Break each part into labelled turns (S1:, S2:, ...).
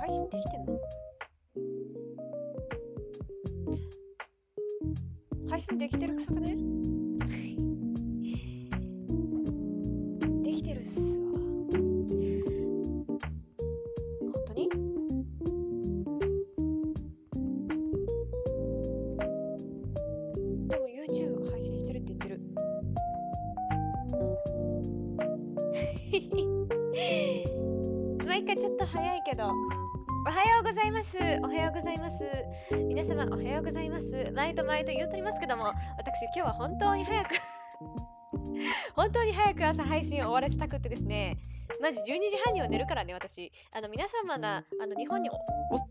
S1: 配信できてんの？配信できてるくさくね？できてるっすわ。本当に？でも YouTube が配信してるって言ってる。毎回ちょっと早いけど、おはようございます。おはようございます。皆様おはようございます。毎度毎度言うとりますけども、私今日は本当に早く本当に早く朝配信を終わらせたくってですね、マジ12時半には寝るからね。私皆様が日本に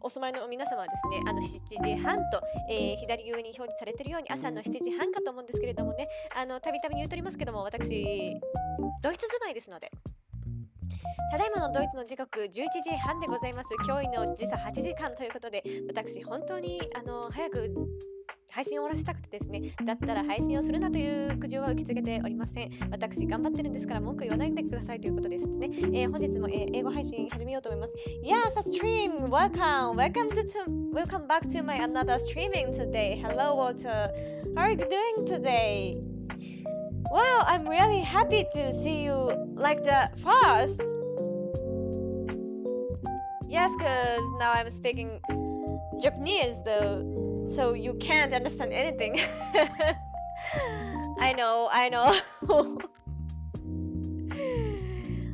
S1: お住まいの皆様はですね、7時半と、左上に表示されているように朝の7時半かと思うんですけれどもね、たびたび言うとりますけども、私ドイツ住まいですので、ただいまのドイツの時刻11時半でございます。驚異の時差8時間ということで、私本当に早く配信を終わらせたくてですね、だったら配信をするなという苦情は受け付けておりません。私頑張ってるんですから文句言わないでくださいということですね。本日も、英語配信始めようと思います。Yes, a stream! Welcome back to my another streaming today. Hello, Walter. How are you doing today? Wow, I'm really happy to see you like that fast. Yes, because now I'm speaking Japanese though, so you can't understand anything. I know.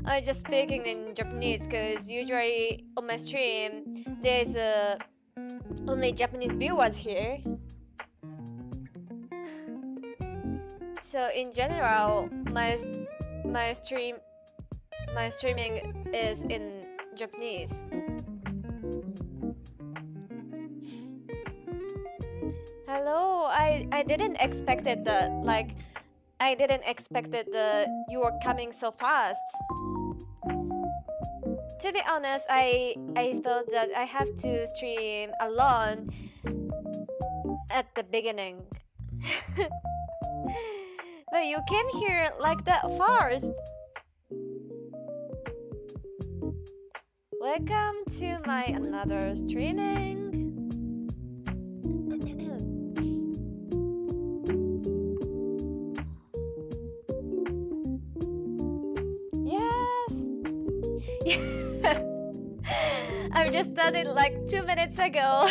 S1: I'm just speaking in Japanese because usually on my stream there's only Japanese viewers here. So in general, my streaming is in Japanese. Hello, I didn't expect it that you were coming so fast. To be honest, I thought that I have to stream alone at the beginning. But you came here like that fast. Welcome to my another streaming. Yes. I just started like 2 minutes ago.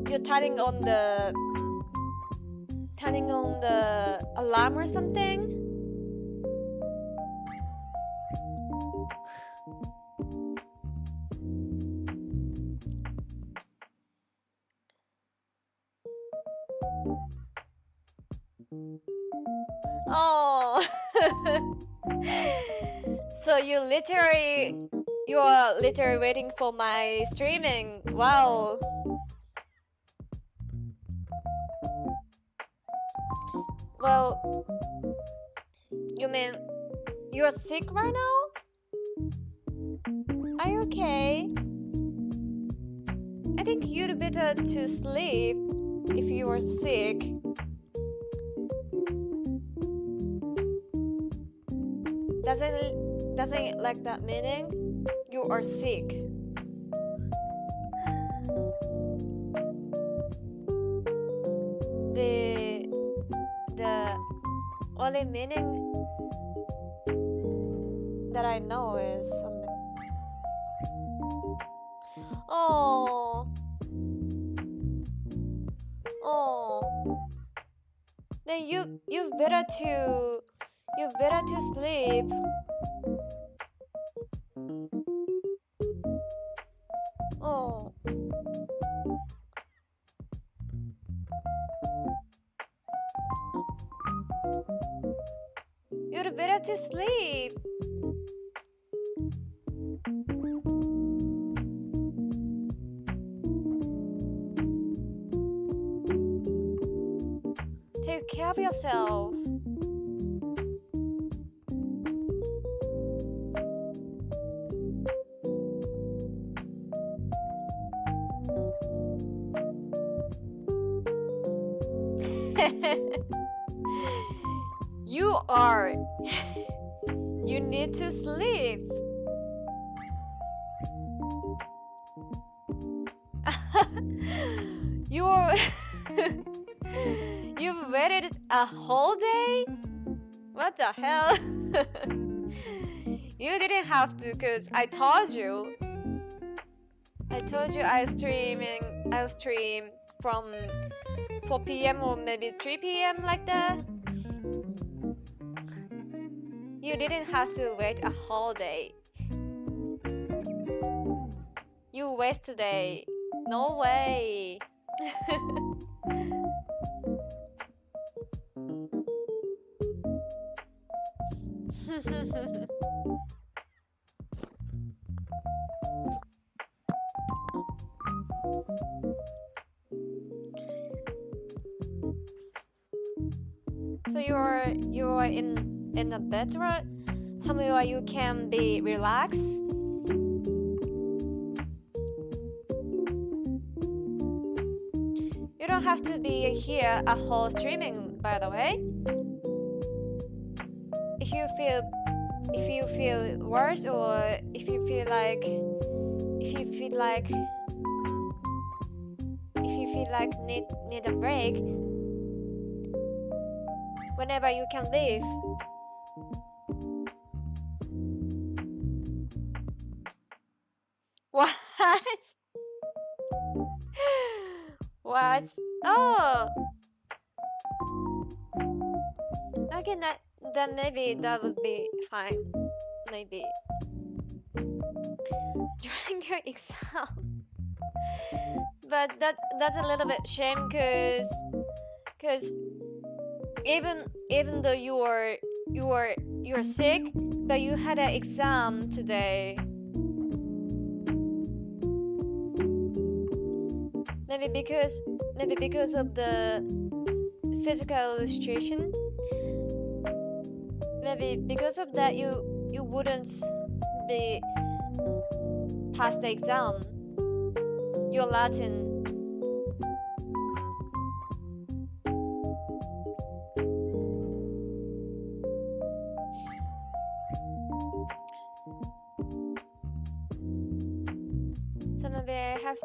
S1: You're turning on the alarm or something? Oh. So you are literally waiting for my streaming. Wow. Well, you mean you're sick right now? Are you okay? I think you'd better to sleep if you are sick. Doesn't it like that meaning? You are sick. The only meaning that I know is something. Oh. Then you've better to sleep. Oh. You'd better to sleep. Take care of yourself. You need to sleep. You're You've waited a whole day? What the hell? You didn't have to, cause I told you I'll stream from 4 p.m. or maybe 3 p.m. like that. You didn't have to wait a whole day. You waste today. No way. So you're in a bed, right? Somewhere you can be relaxed. You don't have to be here a whole streaming, by the way. If you feel worse, or if you feel like need a break, whenever you can leave. What? What? Oh. Okay, then maybe that would be fine. Maybe. During your exam. But that's a little bit shame, cause even though you're sick, but you had an exam today. Maybe because of the physical situation. Maybe because of that you wouldn't be past the exam. Your Latin. So maybe I have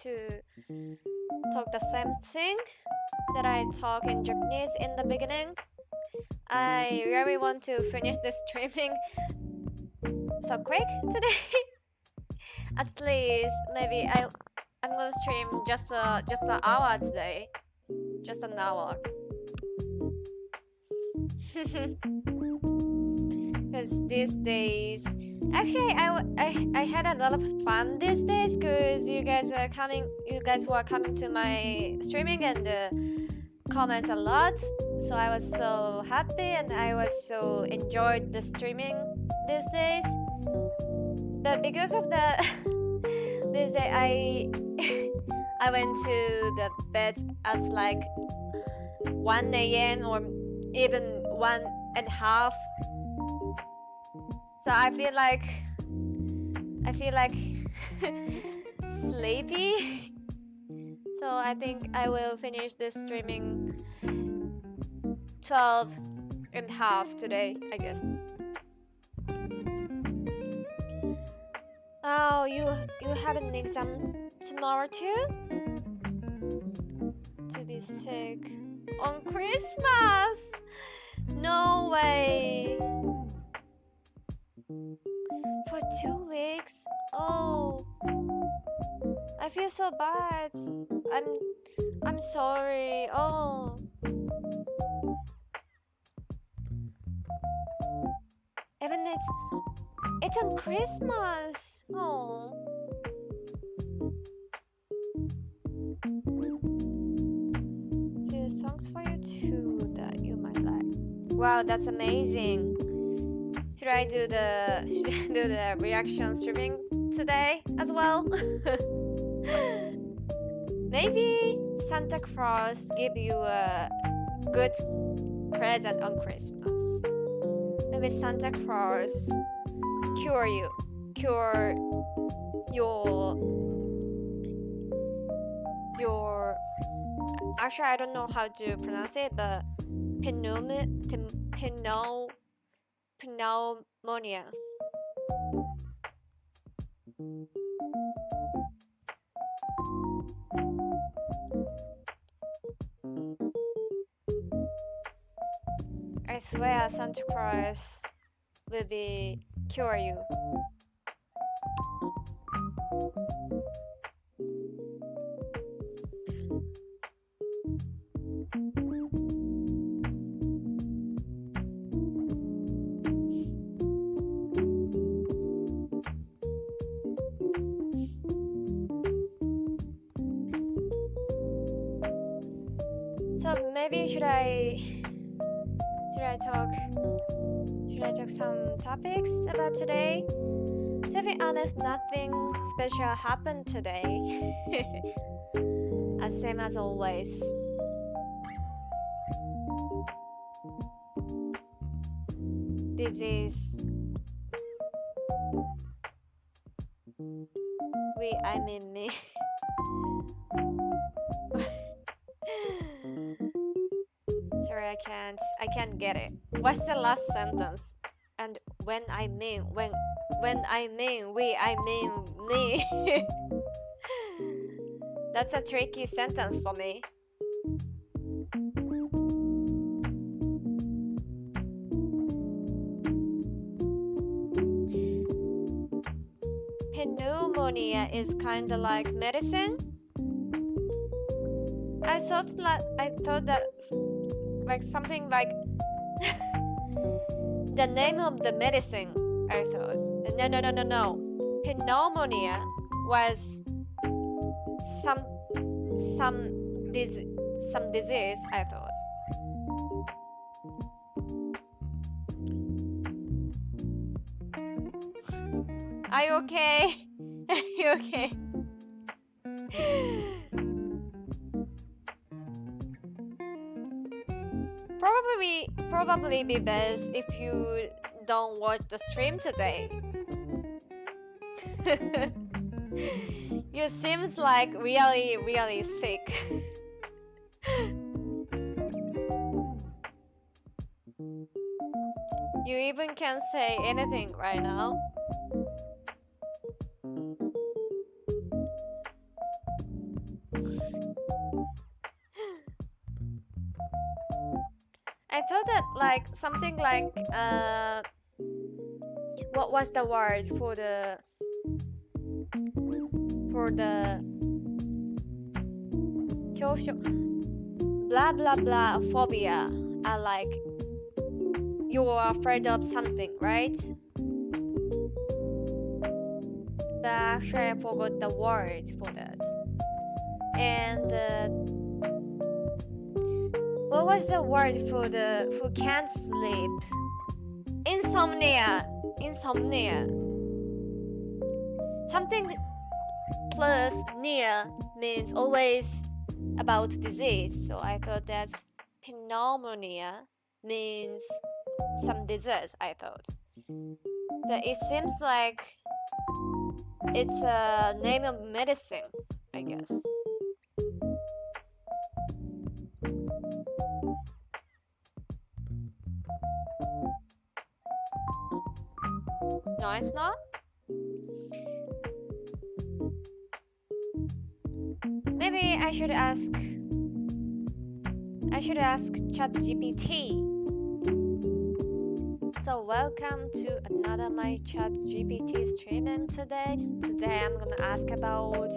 S1: to talk the same thing that I talk in Japanese in the beginning. I really want to finish this streaming so quick today. At least maybe I'm gonna stream just an hour today, just an hour. Because these days, actually, I had a lot of fun these days. Because you guys were coming to my streaming and comment a lot. So I was so happy and I was so enjoyed the streaming these days. But because of that, this day I went to the bed at like 1 a.m. or even 1:30. So I feel like sleepy. So I think I will finish this streaming 12:30 today, I guess. Oh, you have an exam tomorrow too? To be sick on Christmas? No way. For 2 weeks? Oh, I feel so bad. I'm sorry. Oh. Even it's on Christmas. Oh. Few songs for you too that you might like. Wow, that's amazing. Should I do the reaction streaming today as well? Maybe Santa Claus give you a good present on Christmas. Maybe Santa Claus cure your actually I don't know how to pronounce it, but pneumonia. I swear Santa Claus will be cure you. So maybe should I talk some topics about today? To be honest, nothing special happened today. As same as always. This is I mean me. Sorry, I can't get it. What's the last sentence? And when I mean we, I mean me. That's a tricky sentence for me. Pneumonia is kind of like medicine. I thought that like something like the name of the medicine. I thought no. Pneumonia was some disease. I thought. Are you okay? Are you okay? Probably be best if you don't watch the stream today. You seems like really sick. You even can't say anything right now. I thought that like something like what was the word for the blah blah blah phobia are like you are afraid of something, right? But actually I forgot the word for that. And what was the word for the who can't sleep? Insomnia. Something plus near means always about disease. So I thought that pneumonia means some disease, I thought. But it seems like it's a name of medicine, I guess. No, it's not. Maybe I should ask ChatGPT. So welcome to another my ChatGPT streaming today. Today I'm gonna ask about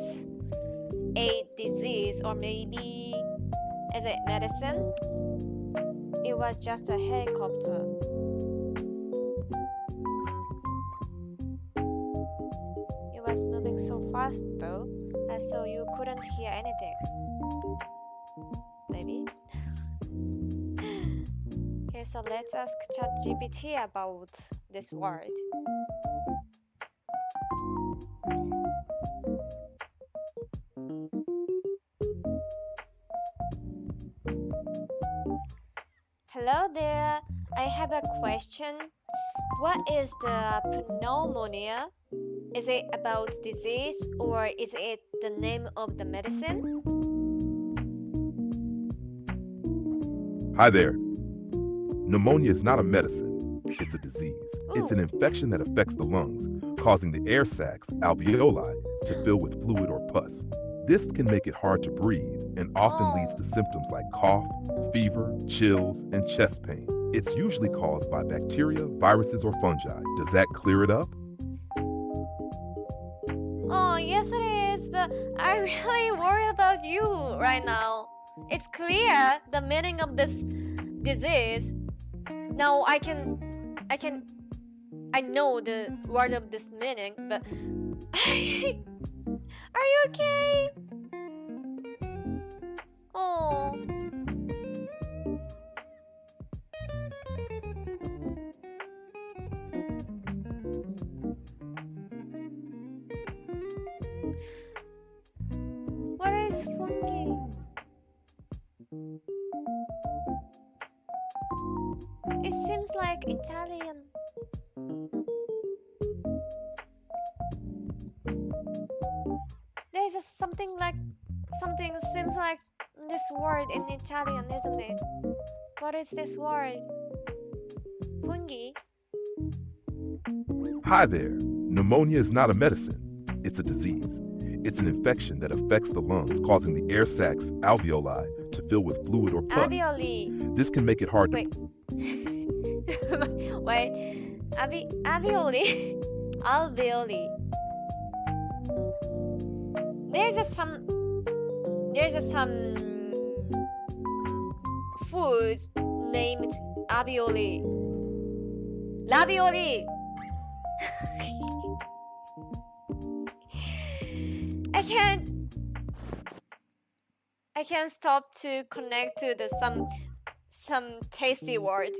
S1: a disease or maybe is it medicine? It was just a helicopter. Was moving so fast though, and so you couldn't hear anything. Maybe. Okay, so let's ask ChatGPT about this word. Hello there, I have a question. What is the pneumonia? Is it about disease or is it the name of the medicine?
S2: Hi there. Pneumonia is not a medicine. It's a disease.
S1: Ooh.
S2: It's an infection that affects the lungs, causing the air sacs, alveoli, to fill with fluid or pus. This can make it hard to breathe and often leads to symptoms like cough, fever, chills, and chest pain. It's usually caused by bacteria, viruses, or fungi. Does that clear it up?
S1: Oh, yes it is, but I really worry about you right now. It's clear the meaning of this disease. Now I know the word of this meaning, but are you okay? Oh. What is fungi? It seems like Italian. There's something seems like this word in Italian, isn't it? What is this word? Fungi?
S2: Hi there. Pneumonia is not a medicine. It's a disease. It's an infection that affects the lungs, causing the air sacs, alveoli, to fill with fluid or pus.
S1: Alveoli.
S2: This can make it hard to...
S1: Wait. Wait. Alveoli. Alveoli. There's some foods named alveoli. Ravioli. I can't stop to connect to the some tasty word.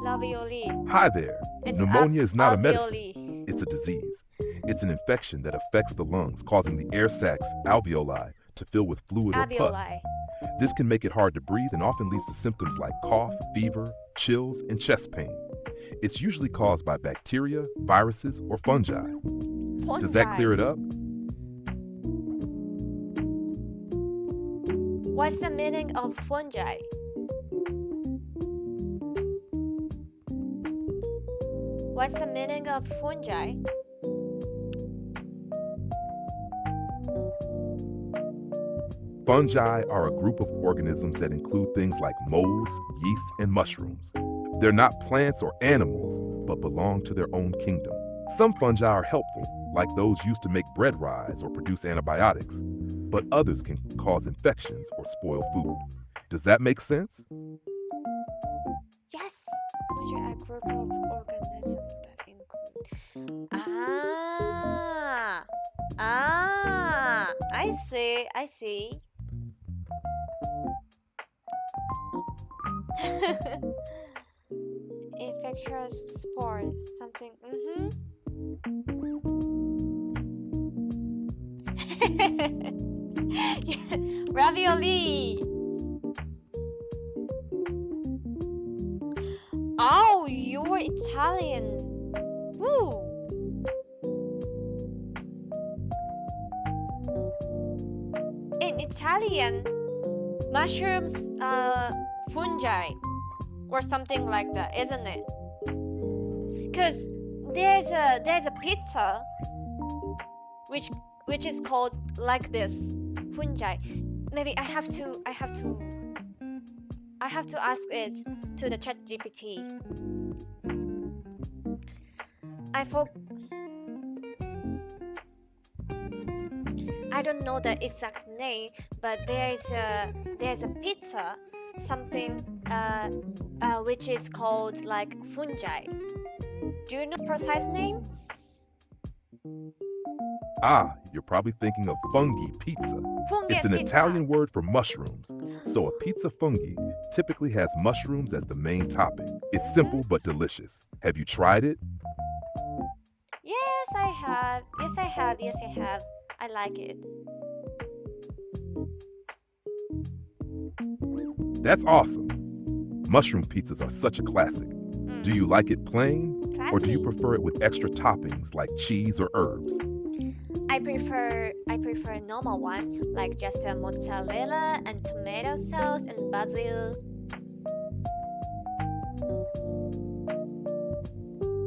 S1: Ravioli.
S2: Hi there.
S1: It's
S2: Pneumonia is not a
S1: alveoli.
S2: medicine. It's a disease. It's an infection that affects the lungs, causing the air sacs, alveoli, to fill with fluid or pus.
S1: Alveoli.
S2: This can make it hard to breathe and often leads to symptoms like cough, fever, chills, and chest pain. It's usually caused by bacteria, viruses, or fungi. Does that clear it up?
S1: What's the meaning of fungi? What's the meaning of fungi?
S2: Fungi are a group of organisms that include things like molds, yeasts, and mushrooms. They're not plants or animals, but belong to their own kingdom. Some fungi are helpful, like those used to make bread rise or produce antibiotics, but others can cause infections or spoil food. Does that make sense?
S1: Yes! Fungi are a group of organisms that include... I see. Infectious spores, something. Yeah, ravioli. Oh, you're Italian. Woo. In Italian, mushrooms fungi or something like that, isn't it? Because there's a pizza which is called like this, fungi. Maybe I have to ask it to the ChatGPT. I don't know the exact name, but there's a pizza, something which is called like fungi. Do you know precise name?
S2: Ah, you're probably thinking of fungi pizza.
S1: Fungi
S2: It's an
S1: pizza.
S2: Italian word for mushrooms. So a pizza fungi typically has mushrooms as the main topping. It's simple but delicious. Have you tried it?
S1: Yes, I have. I like it.
S2: That's awesome. Mushroom pizzas are such a classic. Do you like it plain? Or do you
S1: Classy.
S2: prefer it with extra toppings like cheese or herbs?
S1: I prefer a normal one, like just a mozzarella and tomato sauce and basil.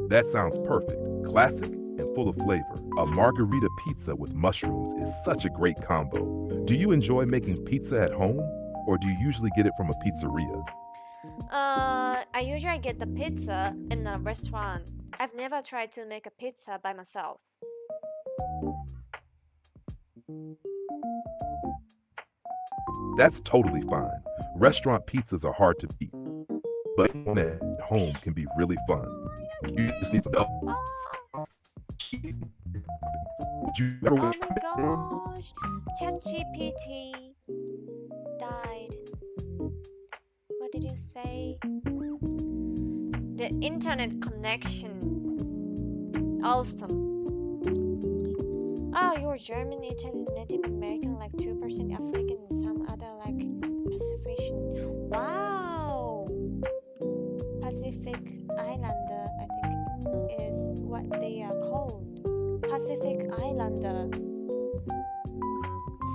S2: That sounds perfect, classic, and full of flavor. A margarita pizza with mushrooms is such a great combo. Do you enjoy making pizza at home, or do you usually get it from a pizzeria?
S1: I usually get the pizza in a restaurant. I've never tried to make a pizza by myself.
S2: That's totally fine. Restaurant pizzas are hard to beat, but one at home can be really fun. You just need some help.
S1: Oh my gosh, ChatGPT died. What did you say? The internet connection. Awesome. Oh, you're German, Italian, Native American, like 2% African, and some other like Pacific. Wow! Pacific Islander, I think, is what they are called. Pacific Islander.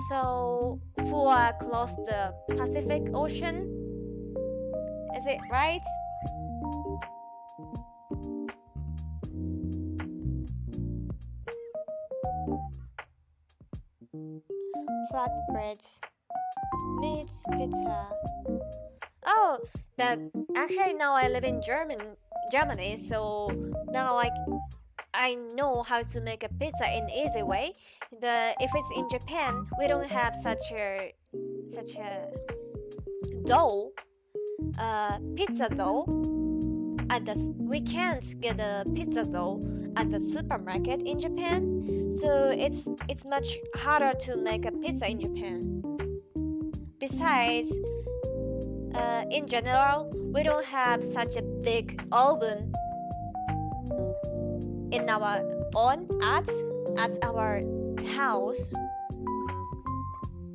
S1: So, who are close to the Pacific Ocean? Is it right? Flatbread, meat, pizza. Oh, but actually now I live in Germany, so now I know how to make a pizza in easy way. But if it's in Japan, we don't have such a dough, pizza dough. We can't get a pizza dough at the supermarket in Japan, so it's much harder to make a pizza in Japan. Besides, in general, we don't have such a big oven in our own at our house.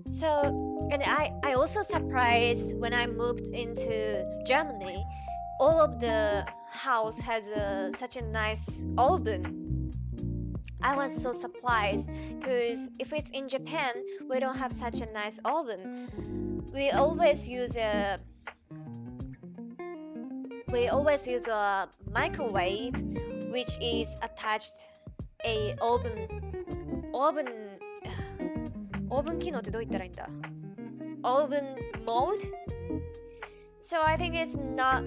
S1: So, and I also surprised when I moved into Germany. All of the house has such a nice oven. I was so surprised because if it's in Japan, we don't have such a nice oven. We always use a microwave, which is attached a oven 機能ってどう言ったらいいんだ oven mode. So I think it's not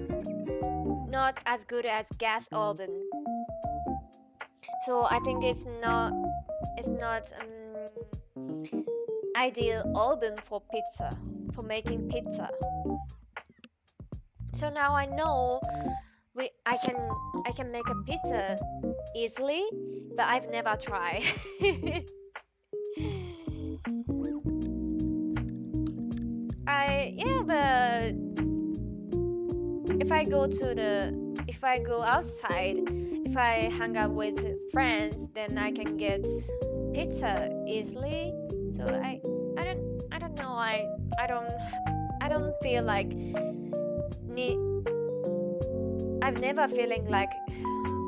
S1: as good as gas oven. So I think it's not ideal oven for pizza, for making pizza. So now I know I can make a pizza easily, but I've never tried. But if I go outside, if I hang out with friends, then I can get pizza easily. So I don't know. I don't feel like I've never feeling like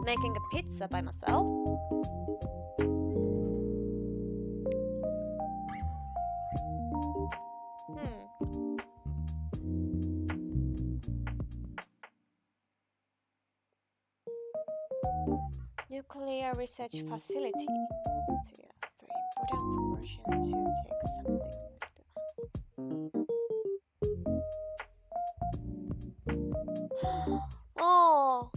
S1: making a pizza by myself. Nuclear research facility. So yeah, very important for Russians to take something. Oh,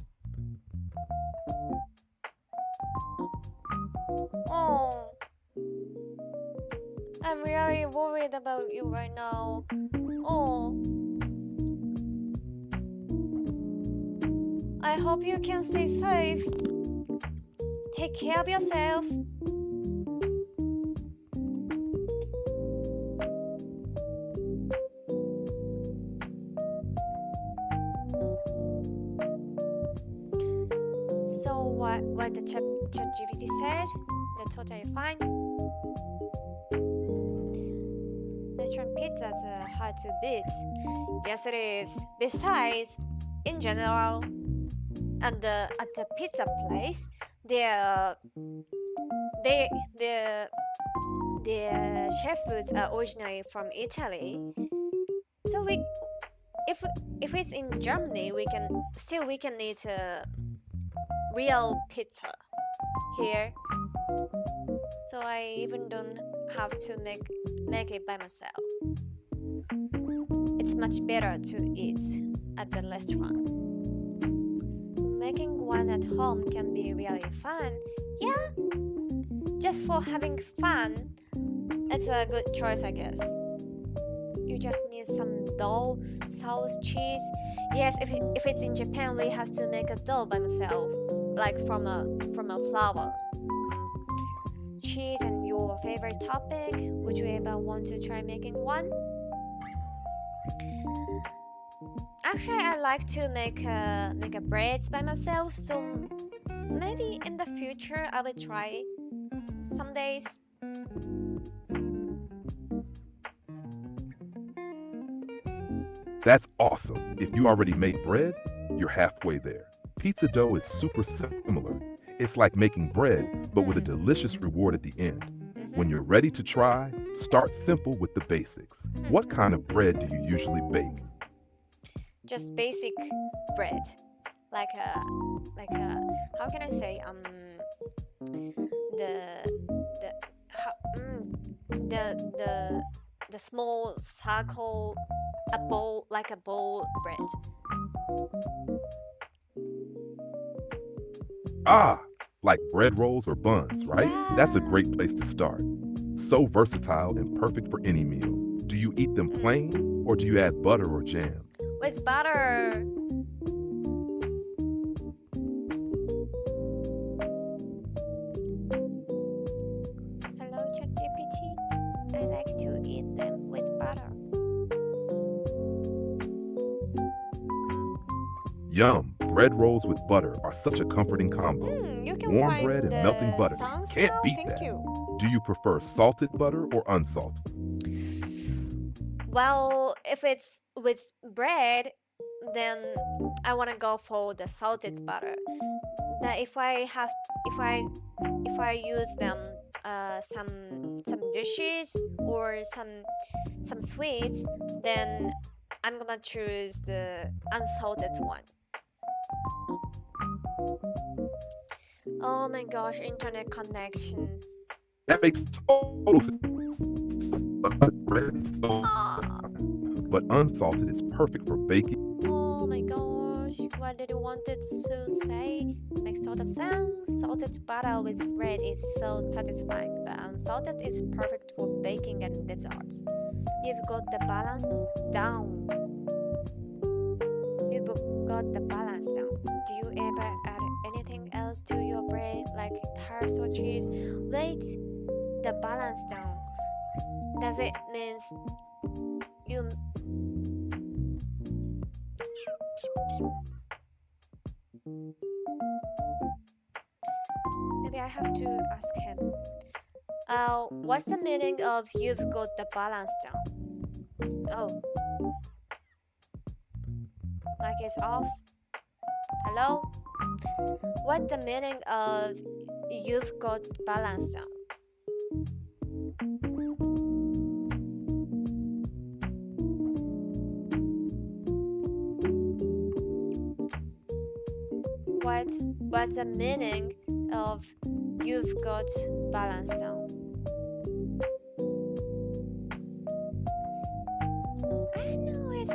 S1: I'm really worried about you right now. Oh, I hope you can stay safe. Take care of yourself. So what the ChatGPT said? That's totally fine. Restaurant pizzas are hard to beat. Yes, it is. Besides, in general, at the pizza place, their chef foods are originally from Italy. So if it's in Germany, we can eat real pizza here, so I even don't have to make it by myself. It's much better to eat at the restaurant. Making one at home can be really fun. Yeah, just for having fun, it's a good choice, I guess. You just need some dough, sauce, cheese. Yes, if it's in Japan, we have to make a dough by myself, like from a flour. Cheese and your favorite topic. Would you ever want to try making one? Actually, I like to make a breads by myself, so maybe in the future I will try some days.
S2: That's awesome. If you already made bread, you're halfway there. Pizza dough is super similar. It's like making bread, but with a delicious reward at the end. When you're ready to try, start simple with the basics. What kind of bread do you usually bake?
S1: Just basic bread, like a how can I say the small circle, a bowl, like a bowl bread.
S2: Ah, like bread rolls or buns, right?
S1: Yeah.
S2: That's a great place to start. So versatile and perfect for any meal. Do you eat them plain or do you add butter or jam?
S1: With butter. Hello, ChatGPT. I like to eat them with butter.
S2: Yum! Bread rolls with butter are such a comforting combo.
S1: You can
S2: Warm
S1: find
S2: bread and
S1: the
S2: melting butter.
S1: songs
S2: Can't
S1: now?
S2: beat
S1: Thank
S2: that.
S1: you.
S2: Do you prefer salted butter or unsalted?
S1: Well, if it's with bread, then I want to go for the salted butter. Now, if I use them some dishes or some sweets, then I'm gonna choose the unsalted one. Oh my gosh, internet connection.
S2: That makes total sense. Bread is so,
S1: Ah.
S2: but unsalted is perfect for baking.
S1: Oh my gosh, what did you want it to say? Makes total sense. Salted butter with bread is so satisfying, but unsalted is perfect for baking and desserts. You've got the balance down. You've got the balance down. Do you ever add anything else to your bread, like herbs or cheese? Wait, the balance down. Does it mean you? Maybe I have to ask him. What's the meaning of you've got the balance down? Oh, mic is off. Hello? What's the meaning of you've got balance down? What's the meaning of you've got balance down? I don't know. Is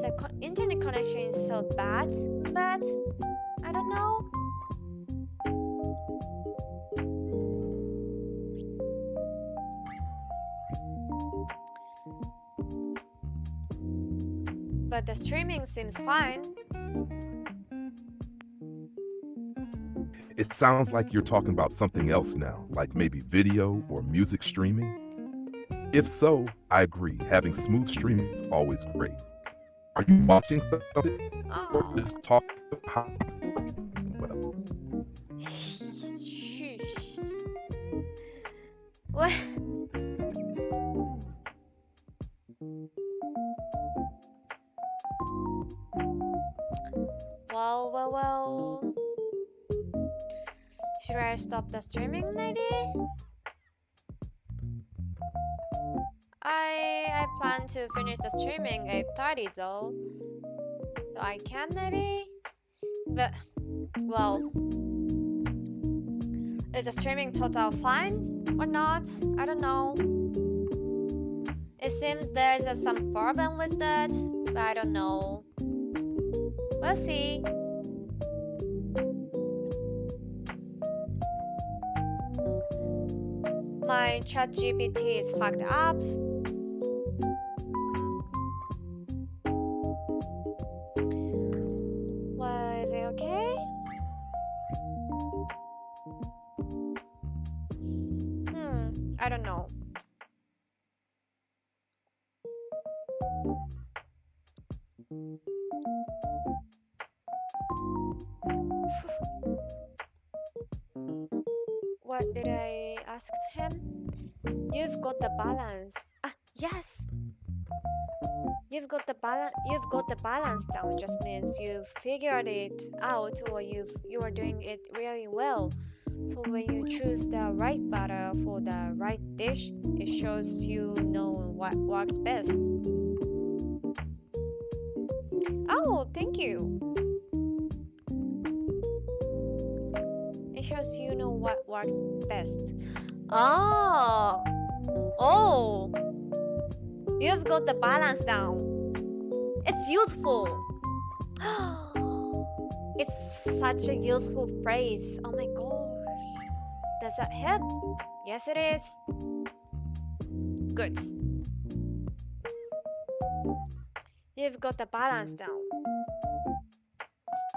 S1: the internet connection so bad? But I don't know. But the streaming seems fine.
S2: It sounds like you're talking about something else now, like maybe video or music streaming. If so, I agree. Having smooth streaming is always great. Are you watching something or
S1: Oh.
S2: just talking about how it's working well?
S1: Shush. What? Well. Should I stop the streaming maybe? I plan to finish the streaming at 30 though. So I can maybe? But well, Is the streaming total fine or not? I don't know. It seems there's some problem with that, but I don't know. We'll see. My chat GPT is fucked up. Was it okay? I don't know. What did I ask him? You've got the balance. Ah, yes. You've got the balance down. Just means you figured it out, or you are doing it really well. So when you choose the right butter for the right dish, it shows you know what works best. Oh, thank you. It shows you know what works best. Oh, you've got the balance down. It's useful. It's such a useful phrase. Oh my gosh. Does that help? Yes, it is. Good. You've got the balance down.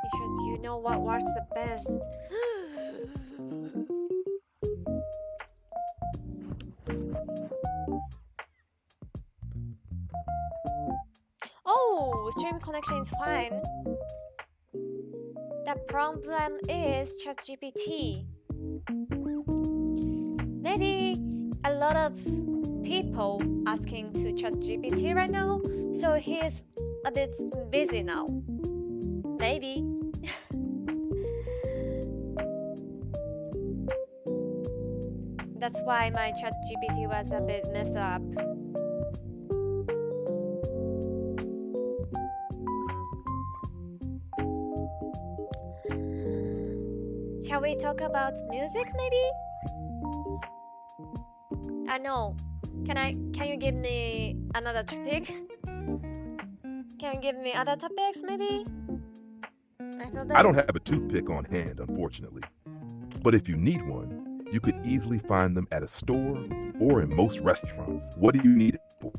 S1: It shows you know what works the best. Oh, stream connection is fine. The problem is ChatGPT. Maybe a lot of people asking to ChatGPT right now, so he's a bit busy now. Maybe. That's why my ChatGPT was a bit messed up. Shall we talk about music maybe? I know. Can you give me another topic? Can you give me other topics maybe?
S2: I don't have a toothpick on hand, unfortunately. But if you need one, you could easily find them at a store or in most restaurants. What do you need it for?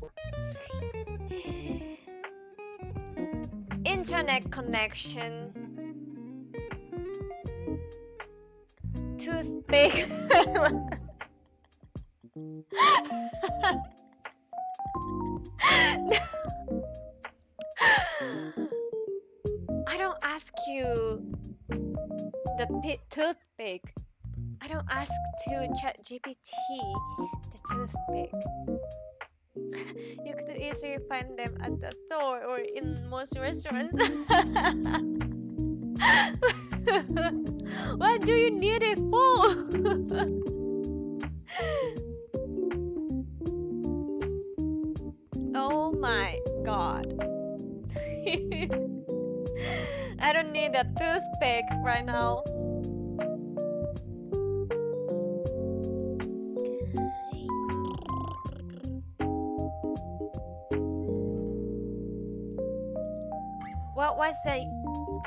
S1: Internet connection. Toothpick. I don't ask you the toothpick. I don't ask to ChatGPT the toothpick. You could easily find them at the store or in most restaurants. What do you need it for? Oh my god. I don't need a toothpick right now.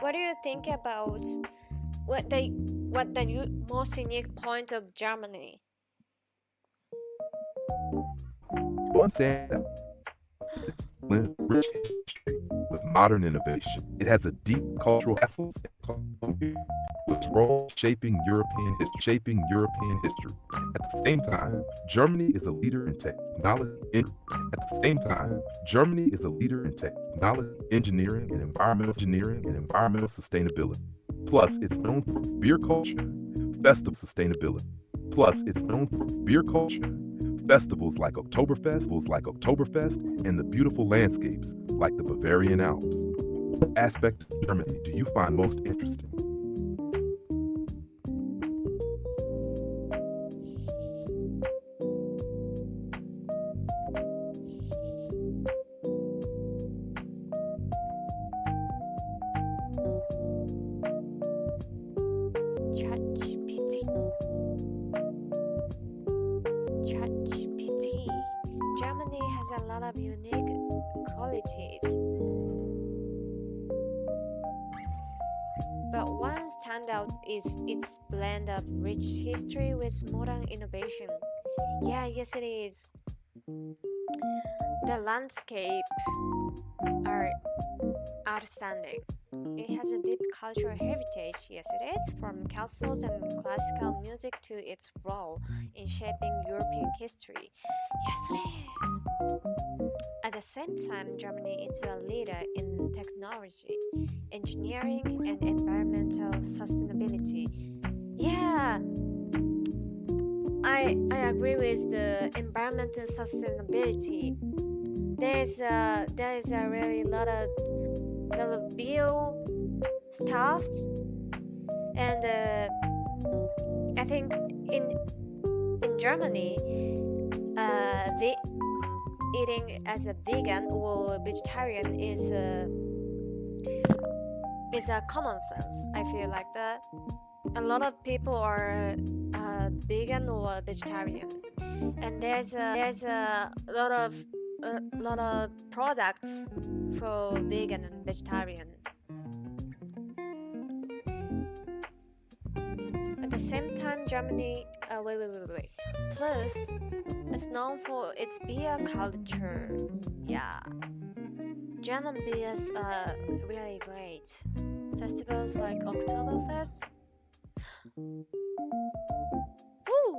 S1: What do you think about what the most unique point of Germany?
S2: One said it's rich history with modern innovation. It has a deep cultural essence with role shaping European history. At the same time, Germany is a leader in technology. Engineering, and environmental sustainability. Plus, it's known for its beer culture, festivals like Oktoberfest, and the beautiful landscapes like the Bavarian Alps. What aspect of Germany do you find most interesting?
S1: ChatGPT. lot of unique qualities. But one standout is its blend of rich history with modern innovation. Yeah, yes it is. The landscape are outstanding. It has a deep cultural heritage, yes it is, from castles and classical music to its role in shaping European history. Yes it is. At the same time, Germany is a leader in technology, engineering, and environmental sustainability. Yeah, I agree with the environmental sustainability. There is a really lot of bio stuffs, and I think in Germany, the eating as a vegan or vegetarian is a common sense. I feel like that. A lot of people are vegan or vegetarian, and there's a lot of products for vegan and vegetarian. At the same time, Germany wait. Plus, it's known for its beer culture. Yeah, German beers are really great. Festivals like Oktoberfest. Ooh,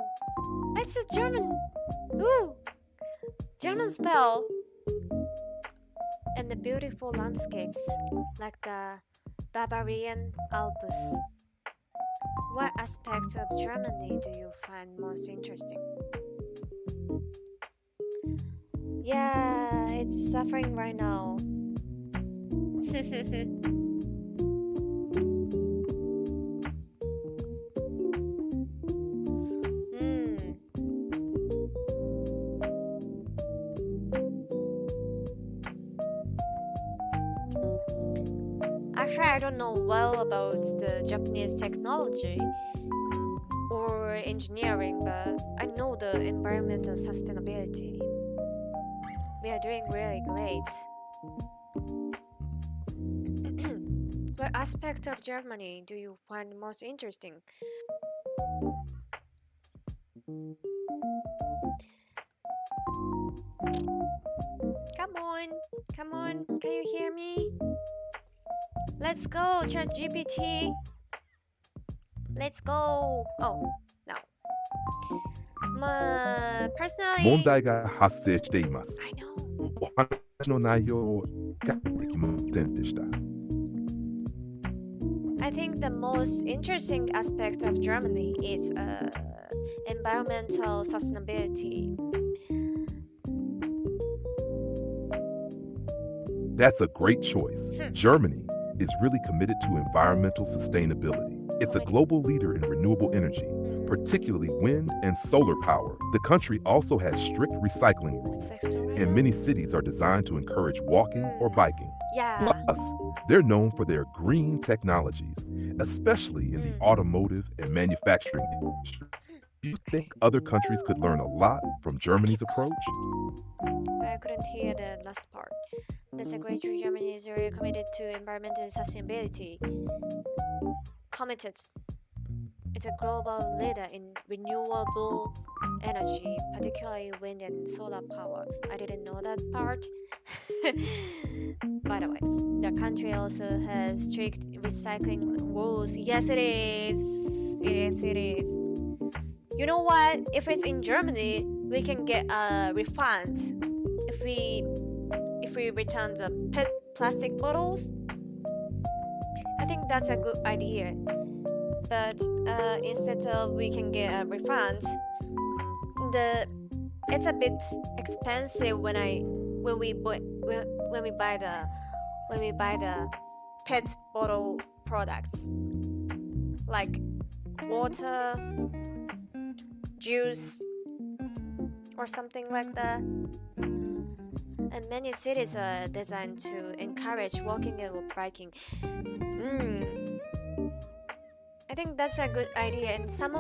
S1: it's a German. Ooh, German spell. And the beautiful landscapes like the Bavarian Alps. What aspects of Germany do you find most interesting? Yeah, it's suffering right now. Actually, I don't know well about the Japanese technology or engineering, but I know the environmental sustainability. We are doing really great. What aspect of Germany do you find most interesting? Come on, can you hear me? Let's go, ChatGPT. Let's go. Oh, no. Personally,
S2: 問題が発生しています。
S1: I know.
S2: お話の内容ができませんでした。
S1: I think the most interesting aspect of Germany is environmental sustainability.
S2: That's a great choice. Germany is really committed to environmental sustainability. It's a global leader in renewable energy, particularly wind and solar power. The country also has strict recycling rules, and many cities are designed to encourage walking or biking.
S1: Yeah.
S2: Plus, they're known for their green technologies, especially in the automotive and manufacturing industry. Do you think other countries could learn a lot from Germany's approach?
S1: I couldn't hear the last part. That's a great truth. Germany is very committed to environmental sustainability. Committed. It's a global leader in renewable energy, particularly wind and solar power. I didn't know that part. By the way, the country also has strict recycling rules. Yes, it is. It is. You know what? If it's in Germany, we can get a refund if we return the PET plastic bottles. I think that's a good idea. But instead of we can get a refund, it's a bit expensive when we buy the PET bottle products like water, juice, or something like that. And many cities are designed to encourage walking and biking. I think that's a good idea, and some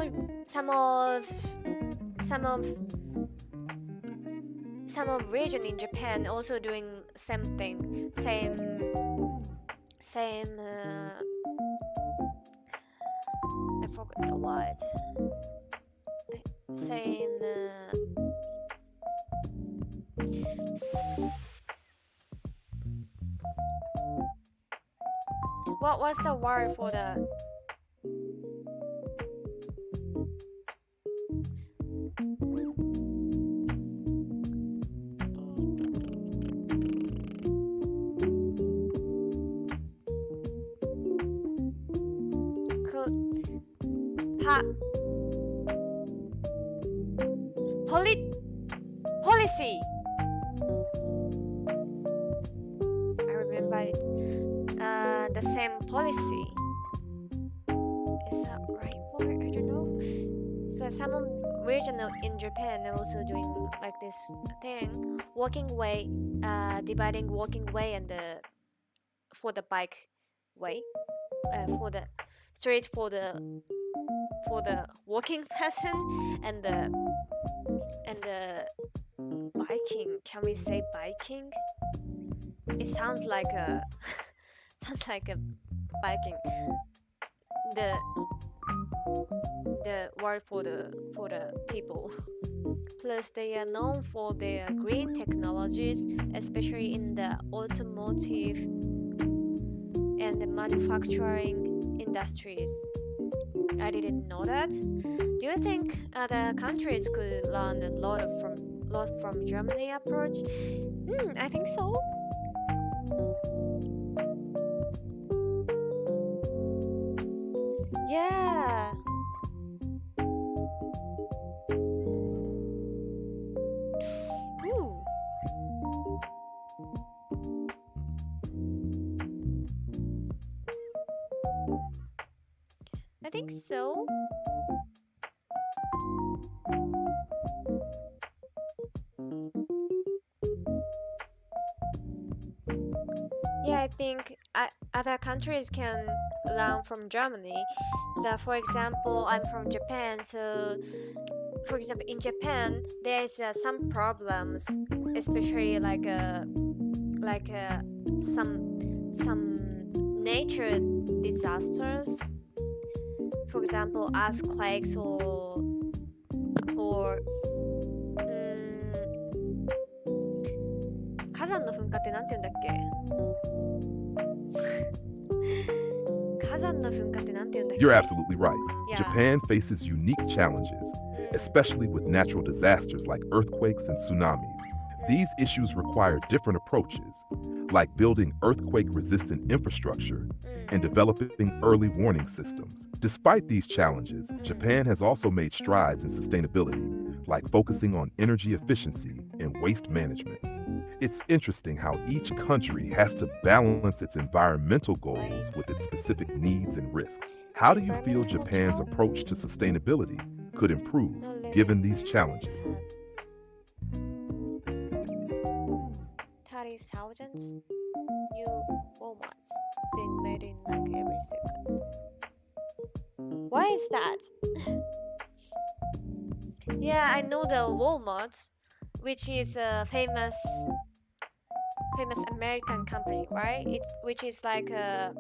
S1: some of region in Japan also doing same thing, same I forgot the word. Same what was the word for the policy. I remember it. The same policy. Is that right word? I don't know. Because some region in Japan are also doing like this thing, walking way, dividing walking way and the for the bike way, for the street for the walking person and the biking. Can we say biking? It sounds like a sounds like a biking. The word for the people. Plus, they are known for their green technologies, especially in the automotive and the manufacturing industries. I didn't know that. Do you think other countries could learn a lot from Germany approach? I think so. Yeah. Ooh. I think so. Yeah, I think other countries can learn from Germany. For example, I'm from Japan, so for example, in Japan, there is some problems, especially like some nature disasters. For example, earthquakes or火山の噴火ってなんて言うんだっけ火山の噴火ってなんて言うんだっけ
S2: You're absolutely right.
S1: Yeah.
S2: Japan faces unique challenges, especially with natural disasters like earthquakes and tsunamis. These issues require different approaches, like building earthquake-resistant infrastructure and developing early warning systems. Despite these challenges, Japan has also made strides in sustainability, like focusing on energy efficiency and waste management. It's interesting how each country has to balance its environmental goals with its specific needs and risks. How do you feel Japan's approach to sustainability could improve given these challenges?
S1: 30,000 new Walmarts being made in like every second. Why is that? Yeah, I know the Walmart, which is a famous American company, right? Which is like a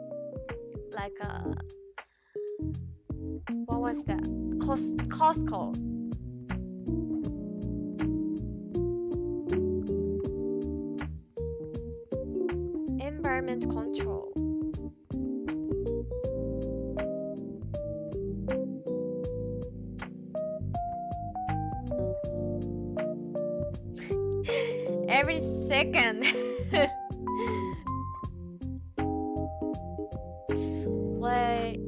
S1: what was that? Costco. Environment control. Every second. Like,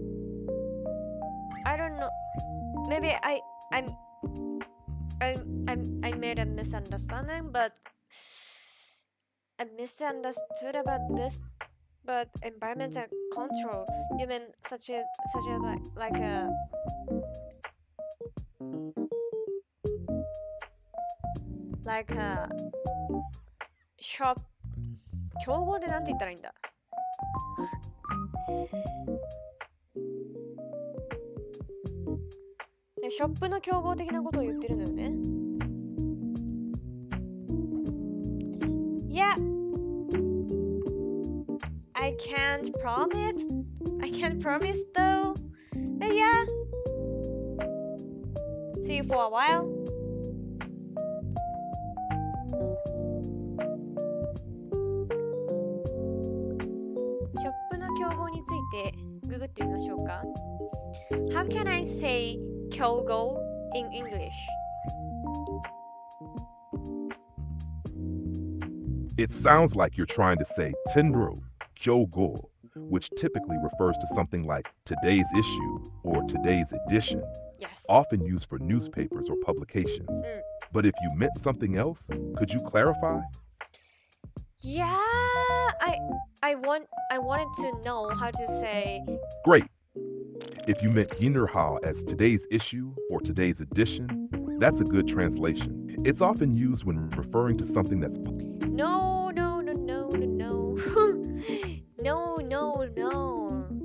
S1: I don't know. Maybe I made a misunderstanding, but I misunderstood about this. But environmental control, you mean such a like a shop 競合でなんて言ったらいいんだショップの競合的なことを言ってるのよね can't promise. I can't promise though. But yeah. See you for a while. ショップの競合についてググってみましょうか。How can I say 競合 in English?
S2: It sounds like you're trying to say tenro, kyogo, which typically refers to something like today's issue or today's edition,
S1: Yes.
S2: often used for newspapers or publications. But if you meant something else, could you clarify?
S1: Yeah, I wanted to know how to say.
S2: Great. If you meant Yinnerha as today's issue or today's edition, that's a good translation. It's often used when referring to something that's
S1: No. No.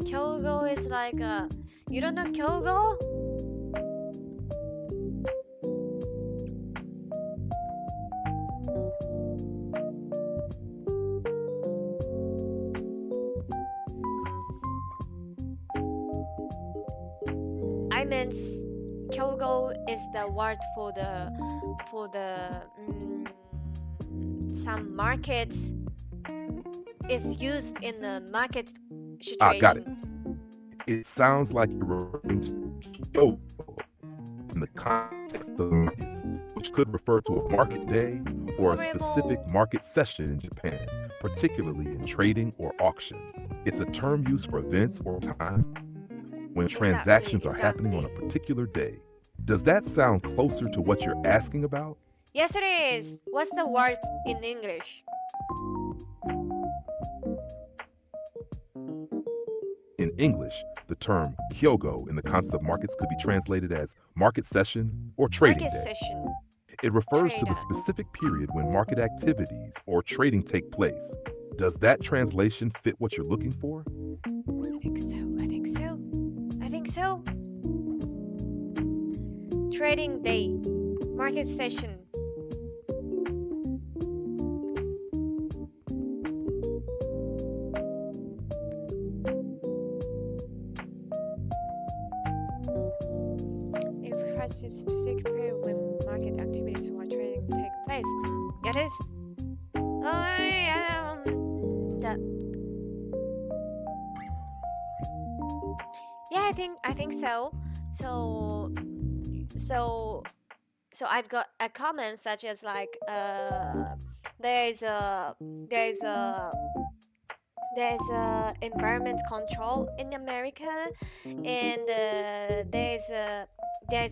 S1: 競合 is like a. You don't know 競合? I meant 競合 is the word for the some markets is used in the market situation.
S2: got it. It sounds like you're referring to Kyoto in the context of markets, which could refer to a market day or a specific market session in Japan, particularly in trading or auctions. It's a term used for events or times when transactions are happening on a particular day. Does that sound closer to what you're asking about?
S1: Yes, it is. What's the word in English?
S2: In English, the term hyogo in the concept of markets could be translated as market session or trading
S1: Market
S2: day.
S1: session.
S2: It refers to the
S1: Trader.
S2: specific period when market activities or trading take place. Does that translation fit what you're looking for?
S1: I think so. Trading day. Market session. It refers to a specific period when market activities or trading take place. It is. Yeah, I think so. So I've got a comment such as like there's a environment control in America, and there's a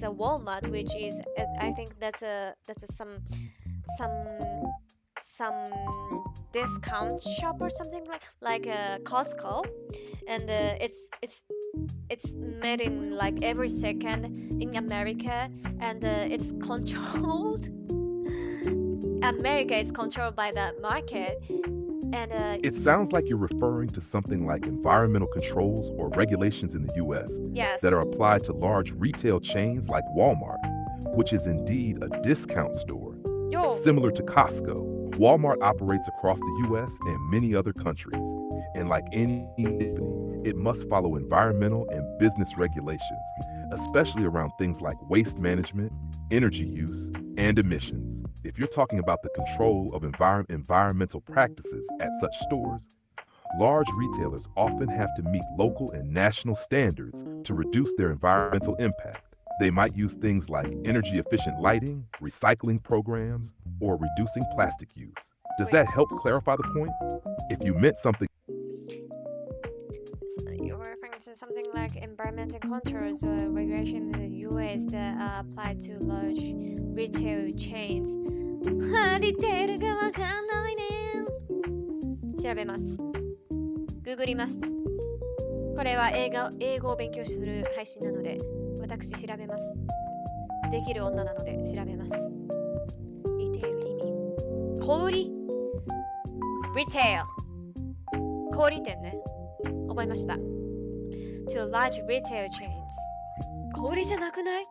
S1: Walmart, which is I think that's some discount shop or something like a Costco, and it's made in like every second in America, and it's controlled. America is controlled by the market, and
S2: It sounds like you're referring to something like environmental controls or regulations in the US
S1: yes,
S2: that are applied to large retail chains like Walmart, which is indeed a discount store.
S1: yo,
S2: Similar to Costco, Walmart operates across the US and many other countries. And like any company, it must follow environmental and business regulations, especially around things like waste management, energy use, and emissions. If you're talking about the control of environmental practices at such stores, large retailers often have to meet local and national standards to reduce their environmental impact. They might use things like energy efficient lighting, recycling programs, or reducing plastic use. Does that help clarify the point? If you meant something,
S1: so you're referring to something like environmental controls or regulation in the US that are applied to large retail chains. リテールがわかんないね。調べます。ググります。これは英語を勉強する配信なので、私調べます。できる女なので調べます。リテール意味。小売り Retail 小売店ね。覚えました。To large retail chains 小売りじゃなくない？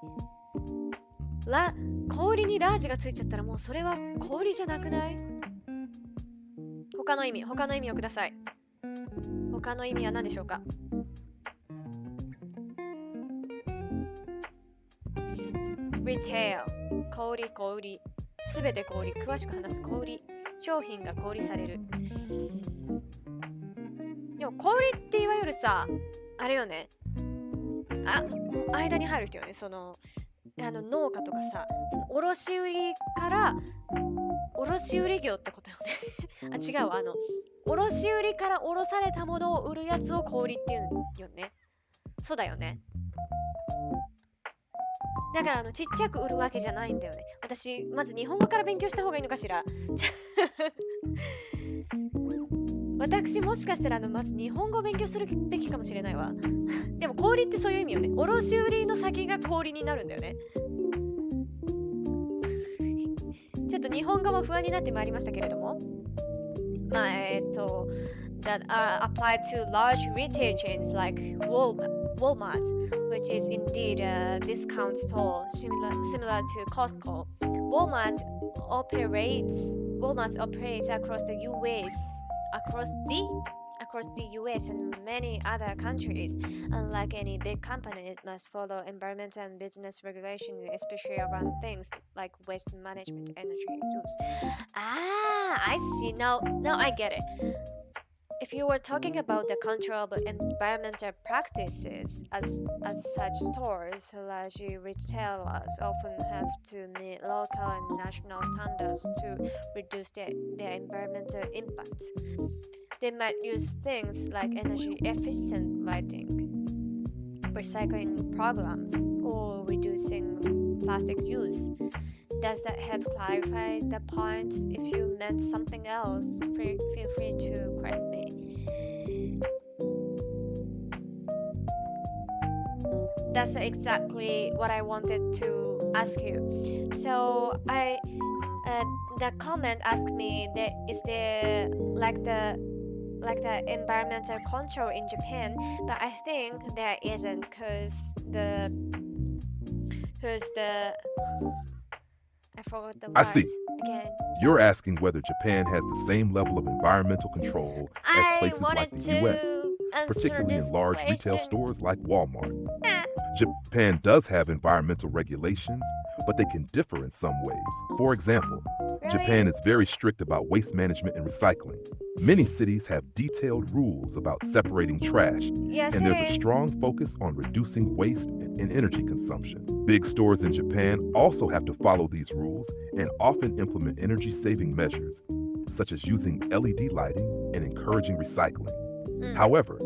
S1: 小売りにラージがついちゃったらもうそれは小売りじゃなくない？他の意味をください。他の意味は何でしょうか？Retail、小売、小売、すべて小売、詳しく話す小売、商品が小売される。でも小売っていわゆるさ、あれよね。間に入る人よね。農家とかさ、卸売から卸売業ってことよね。違うわ。卸売から卸されたものを売るやつを小売っていうよね。そうだよね。だからちっちゃく売るわけじゃないんだよね。私まず日本語から勉強した方がいいのかしら。私もしかしたらまず日本語を勉強するべきかもしれないわ。でも小売ってそういう意味よね。卸売の先が小売になるんだよね。ちょっと日本語も不安になってまいりましたけれども、that are applied to large retail chains like Walmart, which is indeed a discount store similar to Costco. Walmart operates across the US and many other countries. Unlike any big company, it must follow environmental and business regulations, especially around things like waste management, energy use. I see. Now I get it. If you were talking about the control of environmental practices, as such stores, large retailers often have to meet local and national standards to reduce their environmental impact. They might use things like energy efficient lighting, recycling programs, or reducing plastic use. Does that help clarify the point? If you meant something else, feel free to correct me. That's exactly what I wanted to ask you. So the comment asked me that is there like the environmental control in Japan, but I think there isn't because the I forgot the words.
S2: I see.
S1: Again.
S2: You're asking whether Japan has the same level of environmental control as places like the US, particularly in large retail stores like Walmart. Japan does have environmental regulations, but they can differ in some ways. For example, Japan is very strict about waste management and recycling. Many cities have detailed rules about separating trash, and there's a strong focus on reducing waste and energy consumption. Big stores in Japan also have to follow these rules and often implement energy-saving measures, such as using LED lighting and encouraging recycling. However,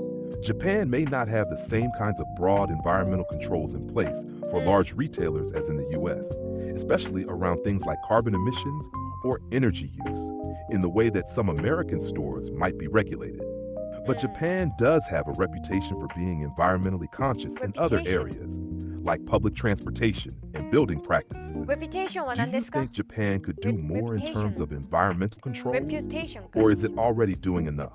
S2: Japan may not have the same kinds of broad environmental controls in place for large retailers as in the US, especially around things like carbon emissions or energy use, in the way that some American stores might be regulated. But Japan does have a reputation for being environmentally conscious in other areas, like public transportation and building practices.
S1: Reputationは
S2: Do
S1: 何
S2: you
S1: ですか？
S2: think Japan could do more in terms of environmental control?
S1: Reputation か。
S2: Or is it already doing enough?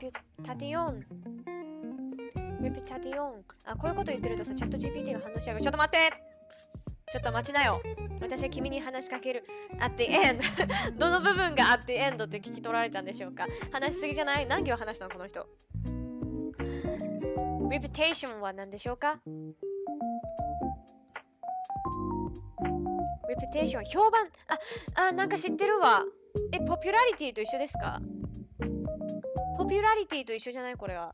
S1: Reputation。こういうこと言ってるとさ、チャット GPT が反応しちゃうから、ちょっと待って、ちょっと待ちなよ。私は君に話しかける。at the end どの部分が at the end って聞き取られたんでしょうか？話しすぎじゃない？何行話したのこの人。Reputation は何でしょうか？ Reputation 評判。なんか知ってるわ。popularity と一緒ですか？ popularity と一緒じゃない？これは。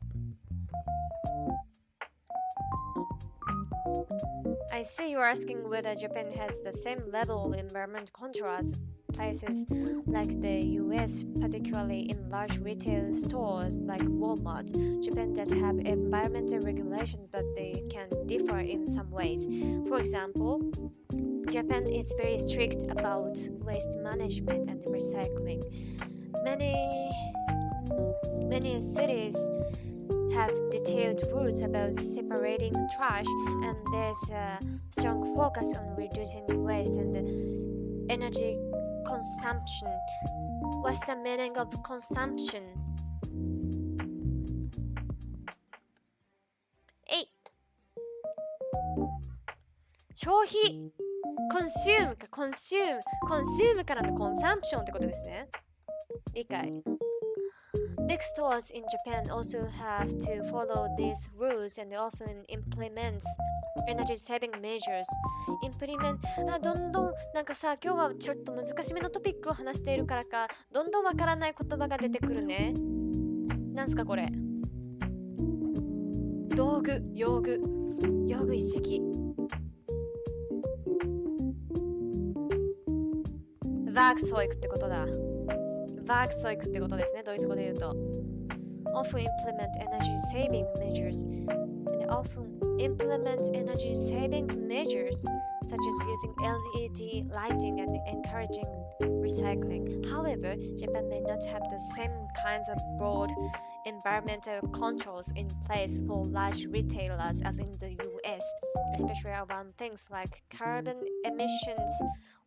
S1: I see you're asking whether Japan has the same level of environmental control as places like the US, particularly in large retail stores like Walmart. Japan does have environmental regulations, but they can differ in some ways. For example, Japan is very strict about waste management and recycling. Many cities have detailed rules about separating trash, and there's a strong focus on reducing waste and energy consumption. What's the meaning of consumption? 消費 consume か consume からの consumption ってことですね。理解。Big stores in Japan also have to follow these rules and often implement energy saving measures. Implement どんどんなんかさ、今日はちょっと難しめのトピックを話しているからか、どんどんわからない言葉が出てくるね。なんすかこれ？道具、用具一式。Werkzeug ってことだ。Werkzeug ってことですね、ドイツ語で言うと。Often implement energy saving measures. And often implement energy saving measures such as using LED lighting and encouraging recycling. However, Japan may not have the same kinds of broad environmental controls in place for large retailers as in the US, especially around things like carbon emissions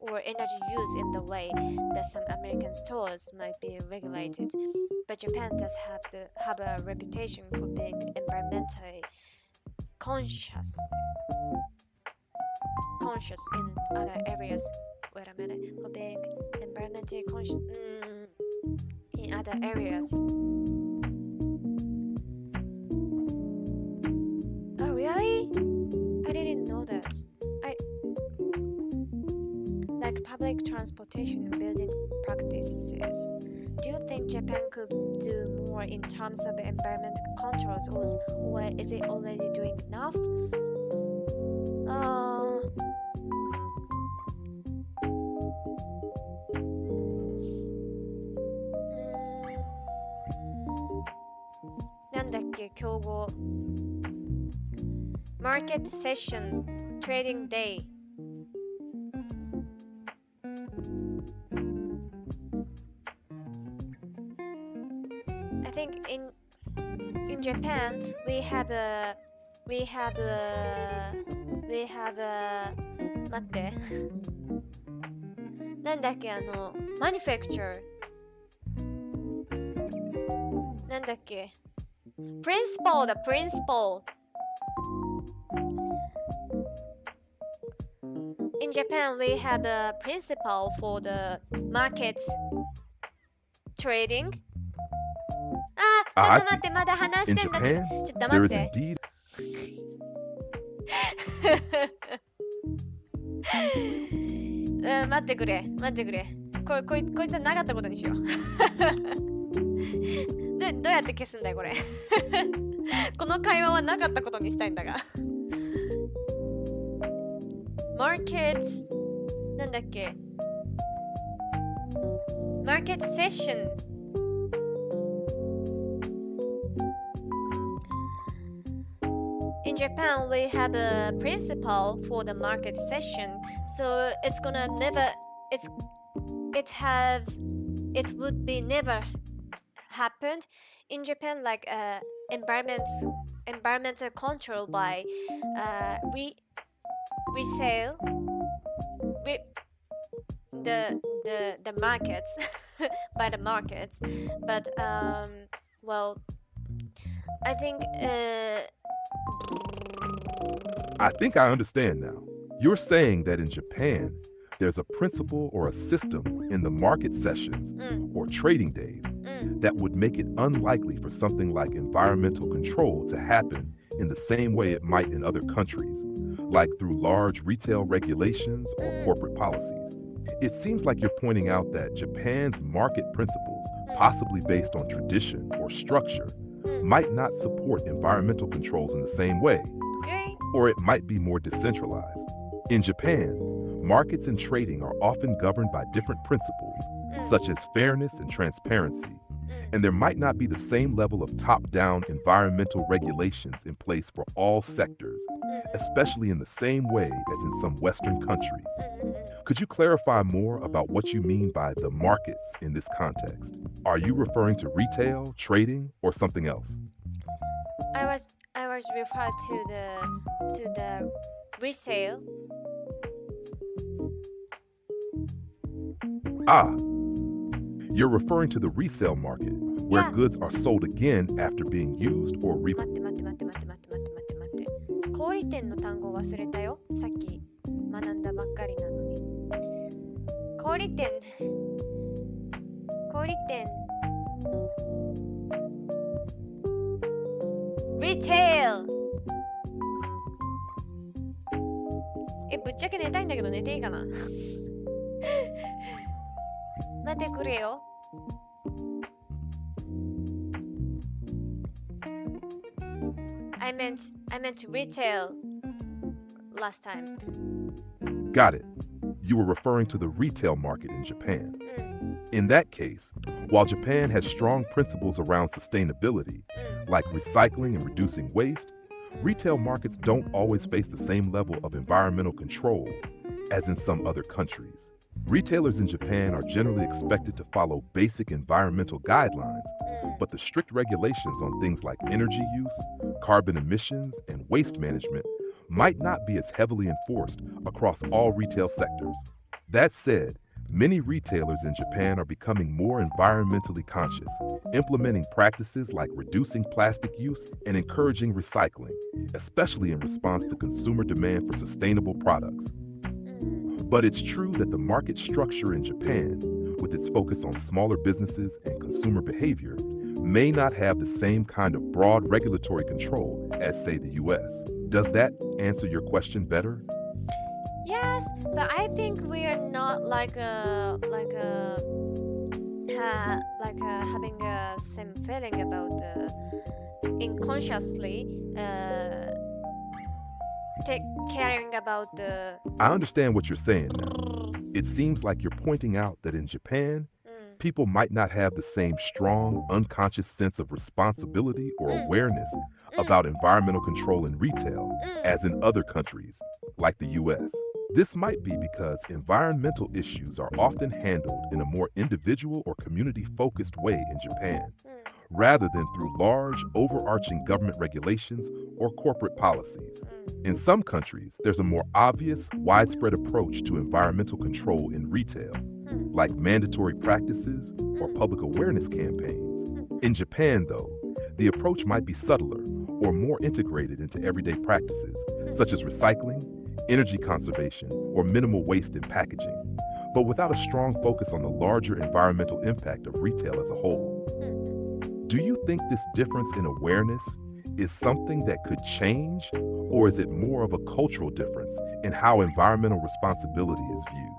S1: or energy use in the way that some American stores might be regulated. But Japan does have a reputation for being environmentally conscious in other areas. Wait a minute. For being environmentally conscious in other areas. Oh, really? I didn't know that. Like public transportation and building practices. Do you think Japan could do more in terms of environmental controls, or is it already doing enough?なんだっけ、競合。Market session, trading day. I think in Japan we have a 待ってなんだっけmanufacture なんだっけ principle だ principle In Japan we have a principle for the market tradingちょっと待って、まだ話してんだけど、ちょっと待って。待ってくれ。こいつはなかったことにしよう。どうやって消すんだよ、これ。この会話はなかったことにしたいんだが。Markets なんだっけ Market session In Japan, we have a principle for the market session, so it's gonna never, it would be never happened in Japan, like environmental control by resale, the markets by the markets, but well, I think.
S2: I think I understand now. You're saying that in Japan, there's a principle or a system in the market sessions or trading days that would make it unlikely for something like environmental control to happen in the same way it might in other countries, like through large retail regulations or corporate policies. It seems like you're pointing out that Japan's market principles, possibly based on tradition or structure, might not support environmental controls in the same way, or it might be more decentralized. In Japan, markets and trading are often governed by different principles, such as fairness and transparency, and there might not be the same level of top-down environmental regulations in place for all sectors, especially in the same way as in some Western countries. Could you clarify more about what you mean by the markets in this context? Are you referring to retail, trading, or something else?
S1: I was referred to the resale.
S2: You're referring to the resale market, where goods are sold again after being used or
S1: 待って待って待って待って待って待って待って待って。小売店の単語忘れたよ。さっき学んだばっかりなのに。小売店 retail ぶっちゃけ寝たいんだけど寝ていいかな待ってくれよ。I meant retail last time.
S2: Got it. You were referring to the retail market in Japan. In that case, while Japan has strong principles around sustainability, like recycling and reducing waste, retail markets don't always face the same level of environmental control as in some other countries. Retailers in Japan are generally expected to follow basic environmental guidelines, but the strict regulations on things like energy use, carbon emissions, and waste management might not be as heavily enforced across all retail sectors. That said, many retailers in Japan are becoming more environmentally conscious, implementing practices like reducing plastic use and encouraging recycling, especially in response to consumer demand for sustainable products. But it's true that the market structure in Japan, with its focus on smaller businesses and consumer behavior, may not have the same kind of broad regulatory control as, say, the US. Does that answer your question better?
S1: Yes, but I think we are not having a same feeling about unconsciously caring about the.
S2: I understand what you're saying now. It seems like you're pointing out that in Japan, people might not have the same strong, unconscious sense of responsibility or awareness about environmental control in retail as in other countries, like the US. This might be because environmental issues are often handled in a more individual or community-focused way in Japan, rather than through large, overarching government regulations or corporate policies. In some countries, there's a more obvious, widespread approach to environmental control in retail, like mandatory practices or public awareness campaigns. In Japan, though, the approach might be subtler or more integrated into everyday practices, such as recycling, energy conservation, or minimal waste in packaging, but without a strong focus on the larger environmental impact of retail as a whole. Do you think this difference in awareness is something that could change, or is it more of a cultural difference in how environmental responsibility is viewed?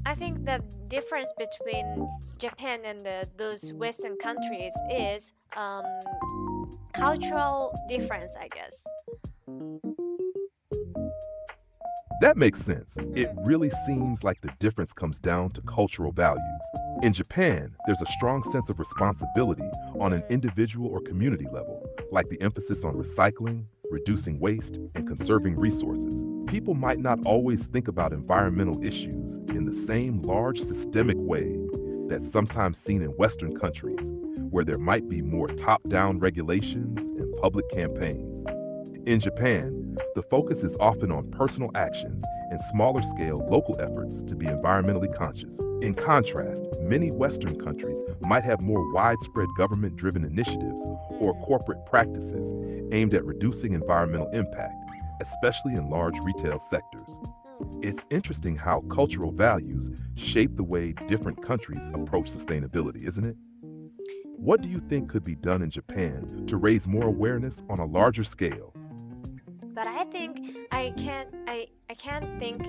S1: I think the difference between Japan and those Western countries is cultural difference, I guess.
S2: That makes sense. It really seems like the difference comes down to cultural values. In Japan, there's a strong sense of responsibility on an individual or community level, like the emphasis on recycling, reducing waste, and conserving resources. People might not always think about environmental issues in the same large systemic way that's sometimes seen in Western countries, where there might be more top-down regulations and public campaigns. In Japan, the focus is often on personal actions and smaller-scale local efforts to be environmentally conscious. In contrast, many Western countries might have more widespread government-driven initiatives or corporate practices aimed at reducing environmental impact, especially in large retail sectors. It's interesting how cultural values shape the way different countries approach sustainability, isn't it? What do you think could be done in Japan to raise more awareness on a larger scale?
S1: But I think I can't think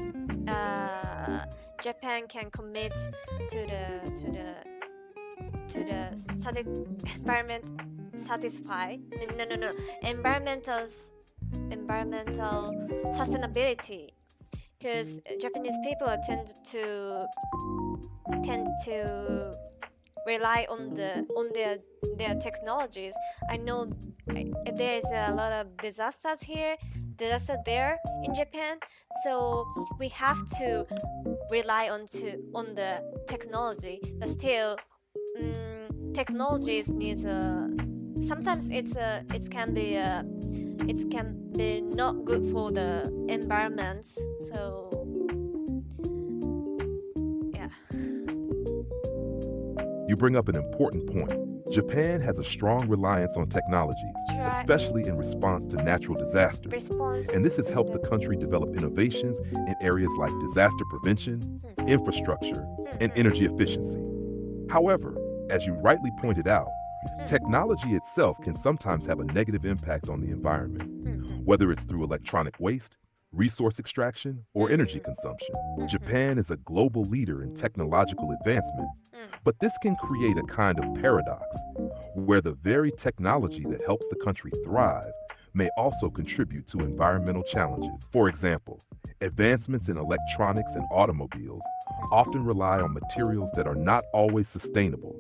S1: Japan can commit to the environment satisfy environmental sustainability, because Japanese people tend to rely on their technologies. I know there's a lot of disaster there in Japan, so we have to rely on the technology, but still technologies needs sometimes it can be not good for the environment, so yeah.
S2: You bring up an important point. Japan has a strong reliance on technology, especially in response to natural disasters. And this has helped the country develop innovations in areas like disaster prevention, infrastructure, and energy efficiency. However, as you rightly pointed out, Technology itself can sometimes have a negative impact on the environment, whether it's through electronic waste, resource extraction, or energy consumption. Japan is a global leader in technological advancement, but this can create a kind of paradox where the very technology that helps the country thrive may also contribute to environmental challenges. For example, advancements in electronics and automobiles often rely on materials that are not always sustainable,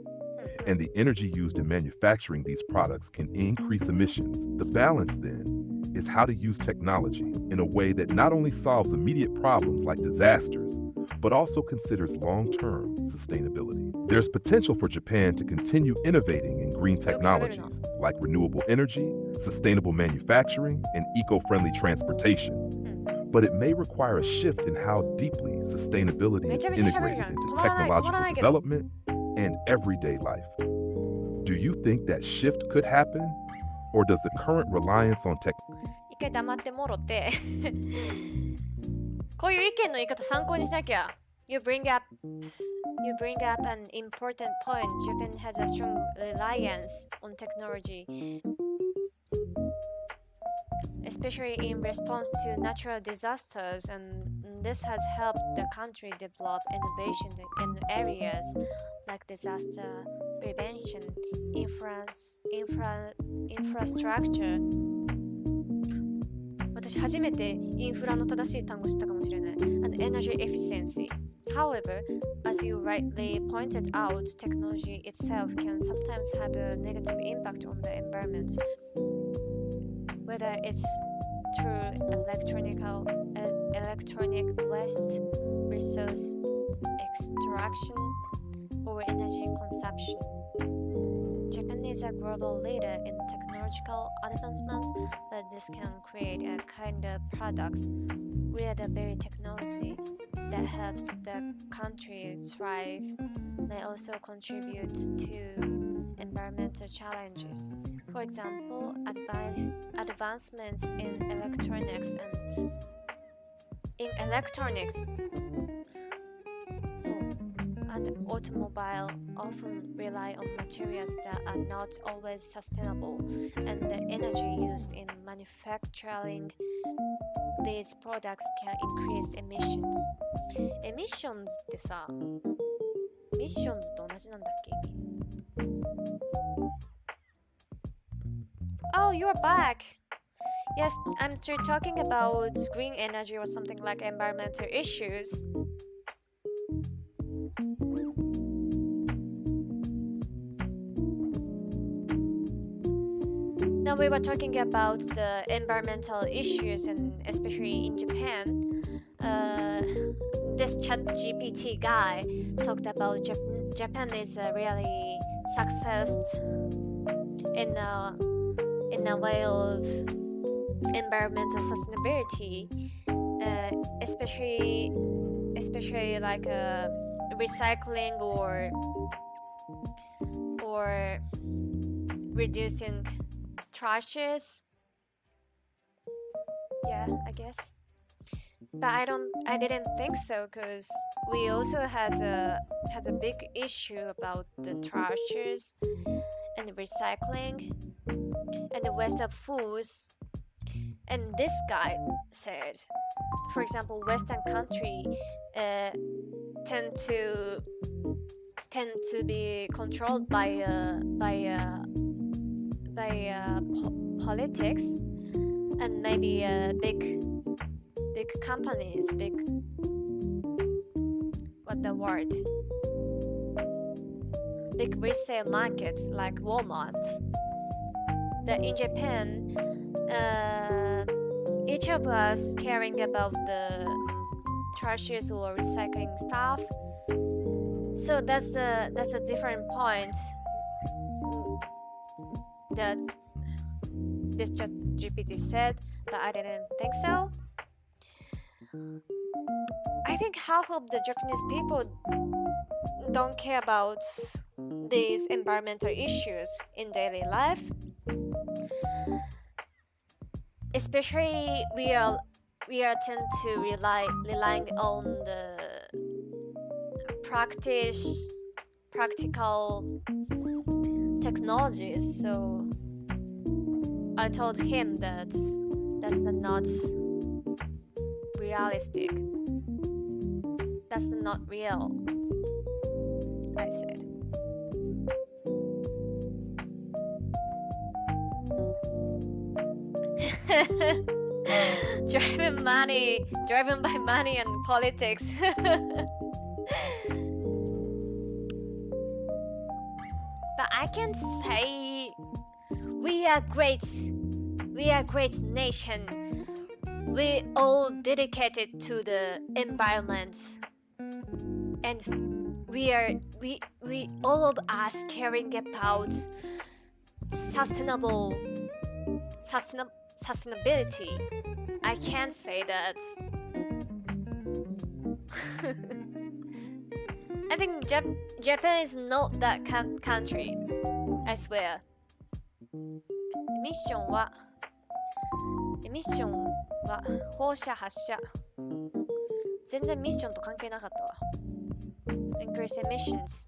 S2: and the energy used in manufacturing these products can increase emissions. The balance, then, is how to use technology in a way that not only solves immediate problems like disasters, but also considers long-term sustainability. There's potential for Japan to continue innovating in green technologies like renewable energy, sustainable manufacturing, and eco-friendly transportation. But it may require a shift in how deeply sustainability is integrated into technological development and everyday life. Do you think that shift could happen? Or does the current reliance on tech...
S1: 一回黙ってもろてこういう意見の言い方参考にしなきゃ。You bring up an important point. Japan has a strong reliance on technology, especially in response to natural disasters, and this has helped the country develop innovation in areas like disaster prevention, infrastructure. 私初めてインフラの正しい単語知ったかもしれない。And energy efficiency. However, as you rightly pointed out, technology itself can sometimes have a negative impact on the environment. Whether it's through electronic waste, resource extraction, or energy consumption. Japan is a global leader in technological advancements, but this can create a kind of products where the very technology that helps the country thrive may also contribute to environmental challenges. For example, advancements in electronics and automobile often rely on materials that are not always sustainable, and the energy used in manufacturing these products can increase emissions. Emissions ってさ、missions と同じなんだっけ？ Oh, you're back! Yes, I'm still talking about green energy or something like environmental issues. Now we were talking about the environmental issues, and especially in Japan. This ChatGPT guy talked about Japan is really success in a way of environmental sustainability, especially like recycling or reducing trashes. Yeah, I guess. But I didn't think so, because we also has a big issue about the trashes and recycling and the waste of foods. And this guy said, for example, Western country tend to be controlled by politics, and maybe big companies, big resale markets like Walmart. That in Japan, each of us caring about the trashes or recycling stuff. So that's a different point that this GPT said, but I didn't think so. I think half of the Japanese people don't care about these environmental issues in daily life. Especially we are tend to relying on the practical technologies. So I told him that that's not realistic. That's not real, I said. Driven by money and politics. But I can say we are great nation. We all dedicated to the environment, and we all of us caring about sustainability. I can't say that. I think Japan is not that country. I swear. エミッションは放射発射。全然ミッションと関係なかったわ。Increase emissions.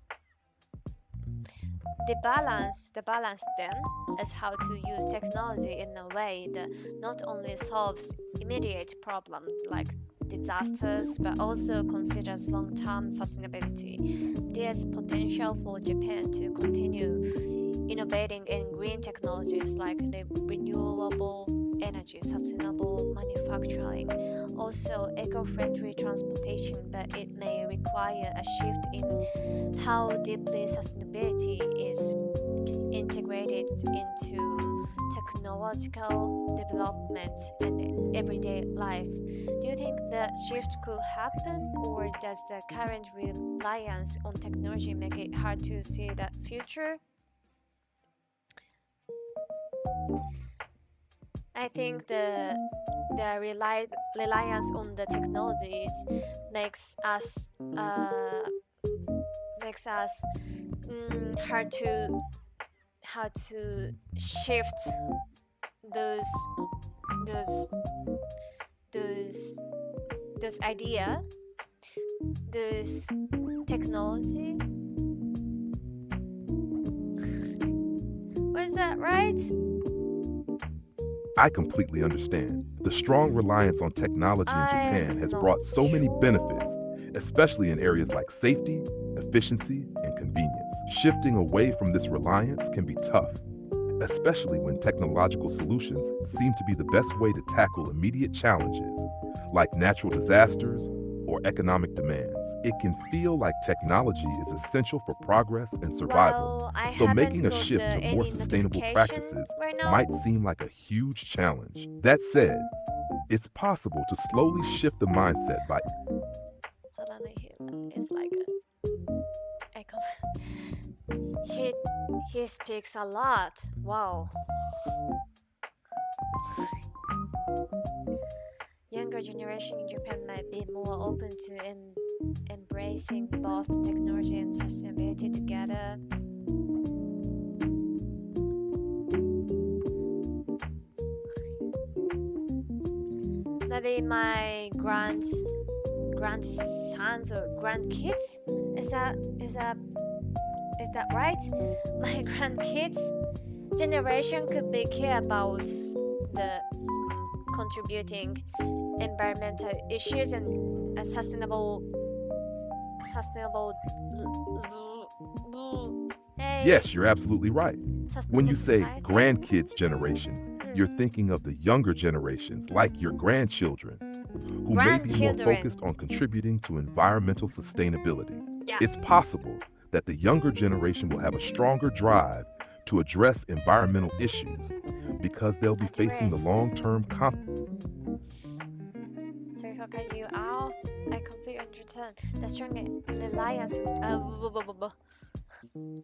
S1: The balance then is how to use technology in a way that not only solves immediate problems like disasters but also considers long-term sustainability. There's potential for Japan to continue innovating in green technologies like renewable energy, sustainable manufacturing, also eco-friendly transportation, but it may require a shift in how deeply sustainability is integrated into technological development and everyday life. Do you think that shift could happen, or does the current reliance on technology make it hard to see that future? I think the reliance on the technologies makes us hard to shift those idea, those technology. Was that right?
S2: I completely understand. The strong reliance on technology in Japan has brought so many benefits, especially in areas like safety, efficiency, and convenience. Shifting away from this reliance can be tough, especially when technological solutions seem to be the best way to tackle immediate challenges like natural disasters or economic demands. It can feel like technology is essential for progress and survival, so making a shift to more sustainable practices might seem like a huge challenge. That said, it's possible to slowly shift the mindset by...
S1: Suddenly it's like he speaks a lot. Wow. Younger generation in Japan might be more open to embracing both technology and sustainability together. Maybe my grandsons or grandkids. Is that right? My grandkids generation could be care about the contributing environmental issues and sustainable. Hey.
S2: Yes, you're absolutely right. When you say
S1: society?
S2: grandkids generation, you're thinking of the younger generations, like your grandchildren, who may be more focused on contributing to environmental sustainability.
S1: Yeah.
S2: It's possible that the younger generation will have a stronger drive to address environmental issues because they'll be facing the long-term
S1: Sorry for cutting you off. I completely understand. The strong reliance.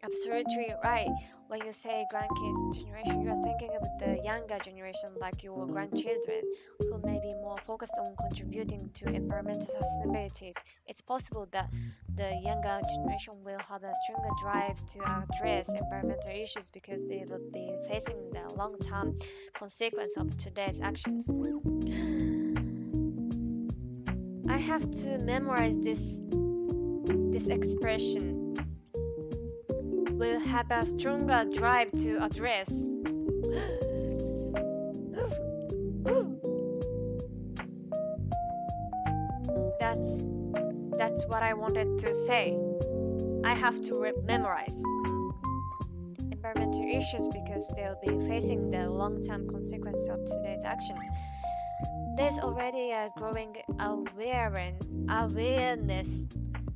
S1: Absolutely right. When you say grandkids generation, you are thinking of the younger generation, like your grandchildren, who may be more focused on contributing to environmental sustainability. It's possible that the younger generation will have a stronger drive to address environmental issues because they will be facing the long-term consequence of today's actions. I have to memorize this expression. will have a stronger drive to address. That's what I wanted to say. I have to memorize environmental issues because they'll be facing the long-term consequences of today's actions. There's already a growing awareness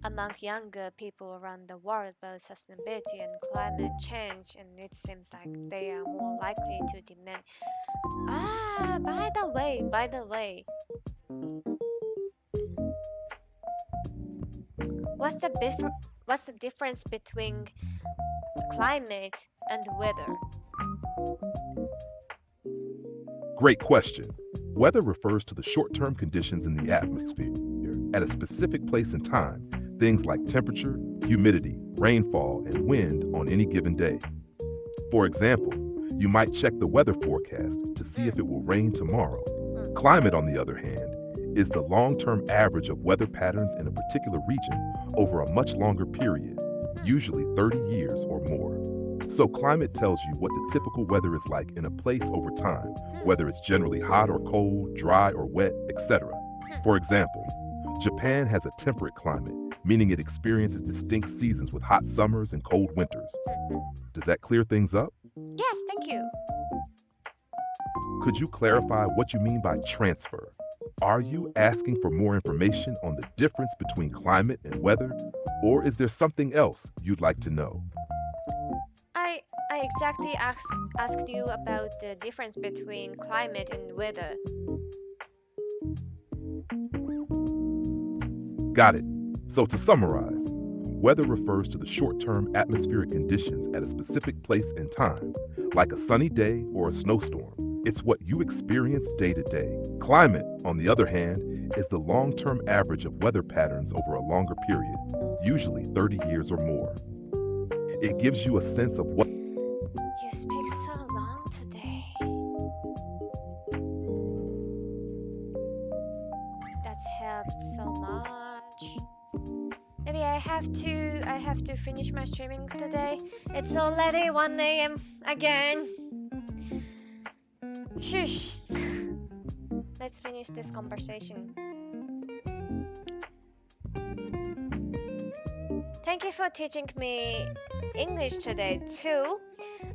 S1: among younger people around the world about sustainability and climate change, and it seems like they are more likely to demand. By the way, what's the difference between climate and weather?
S2: Great question. Weather refers to the short-term conditions in the atmosphere at a specific place and time, things like temperature, humidity, rainfall, and wind on any given day. For example, you might check the weather forecast to see if it will rain tomorrow. Climate, on the other hand, is the long-term average of weather patterns in a particular region over a much longer period, usually 30 years or more. So climate tells you what the typical weather is like in a place over time, whether it's generally hot or cold, dry or wet, etc. For example, Japan has a temperate climate, meaning it experiences distinct seasons with hot summers and cold winters. Does that clear things up?
S1: Yes, thank you.
S2: Could you clarify what you mean by transfer? Are you asking for more information on the difference between climate and weather, or is there something else you'd like to know?
S1: I exactly asked you about the difference between climate and weather.
S2: Got it. So to summarize, weather refers to the short-term atmospheric conditions at a specific place and time, like a sunny day or a snowstorm. It's what you experience day to day. Climate, on the other hand, is the long-term average of weather patterns over a longer period, usually 30 years or more. It gives you a sense of what...
S1: You speak so long today. That's helped so much. Maybe I have to finish my streaming today. It's already 1 a.m. again. Shush. Let's finish this conversation. Thank you for teaching me English today too.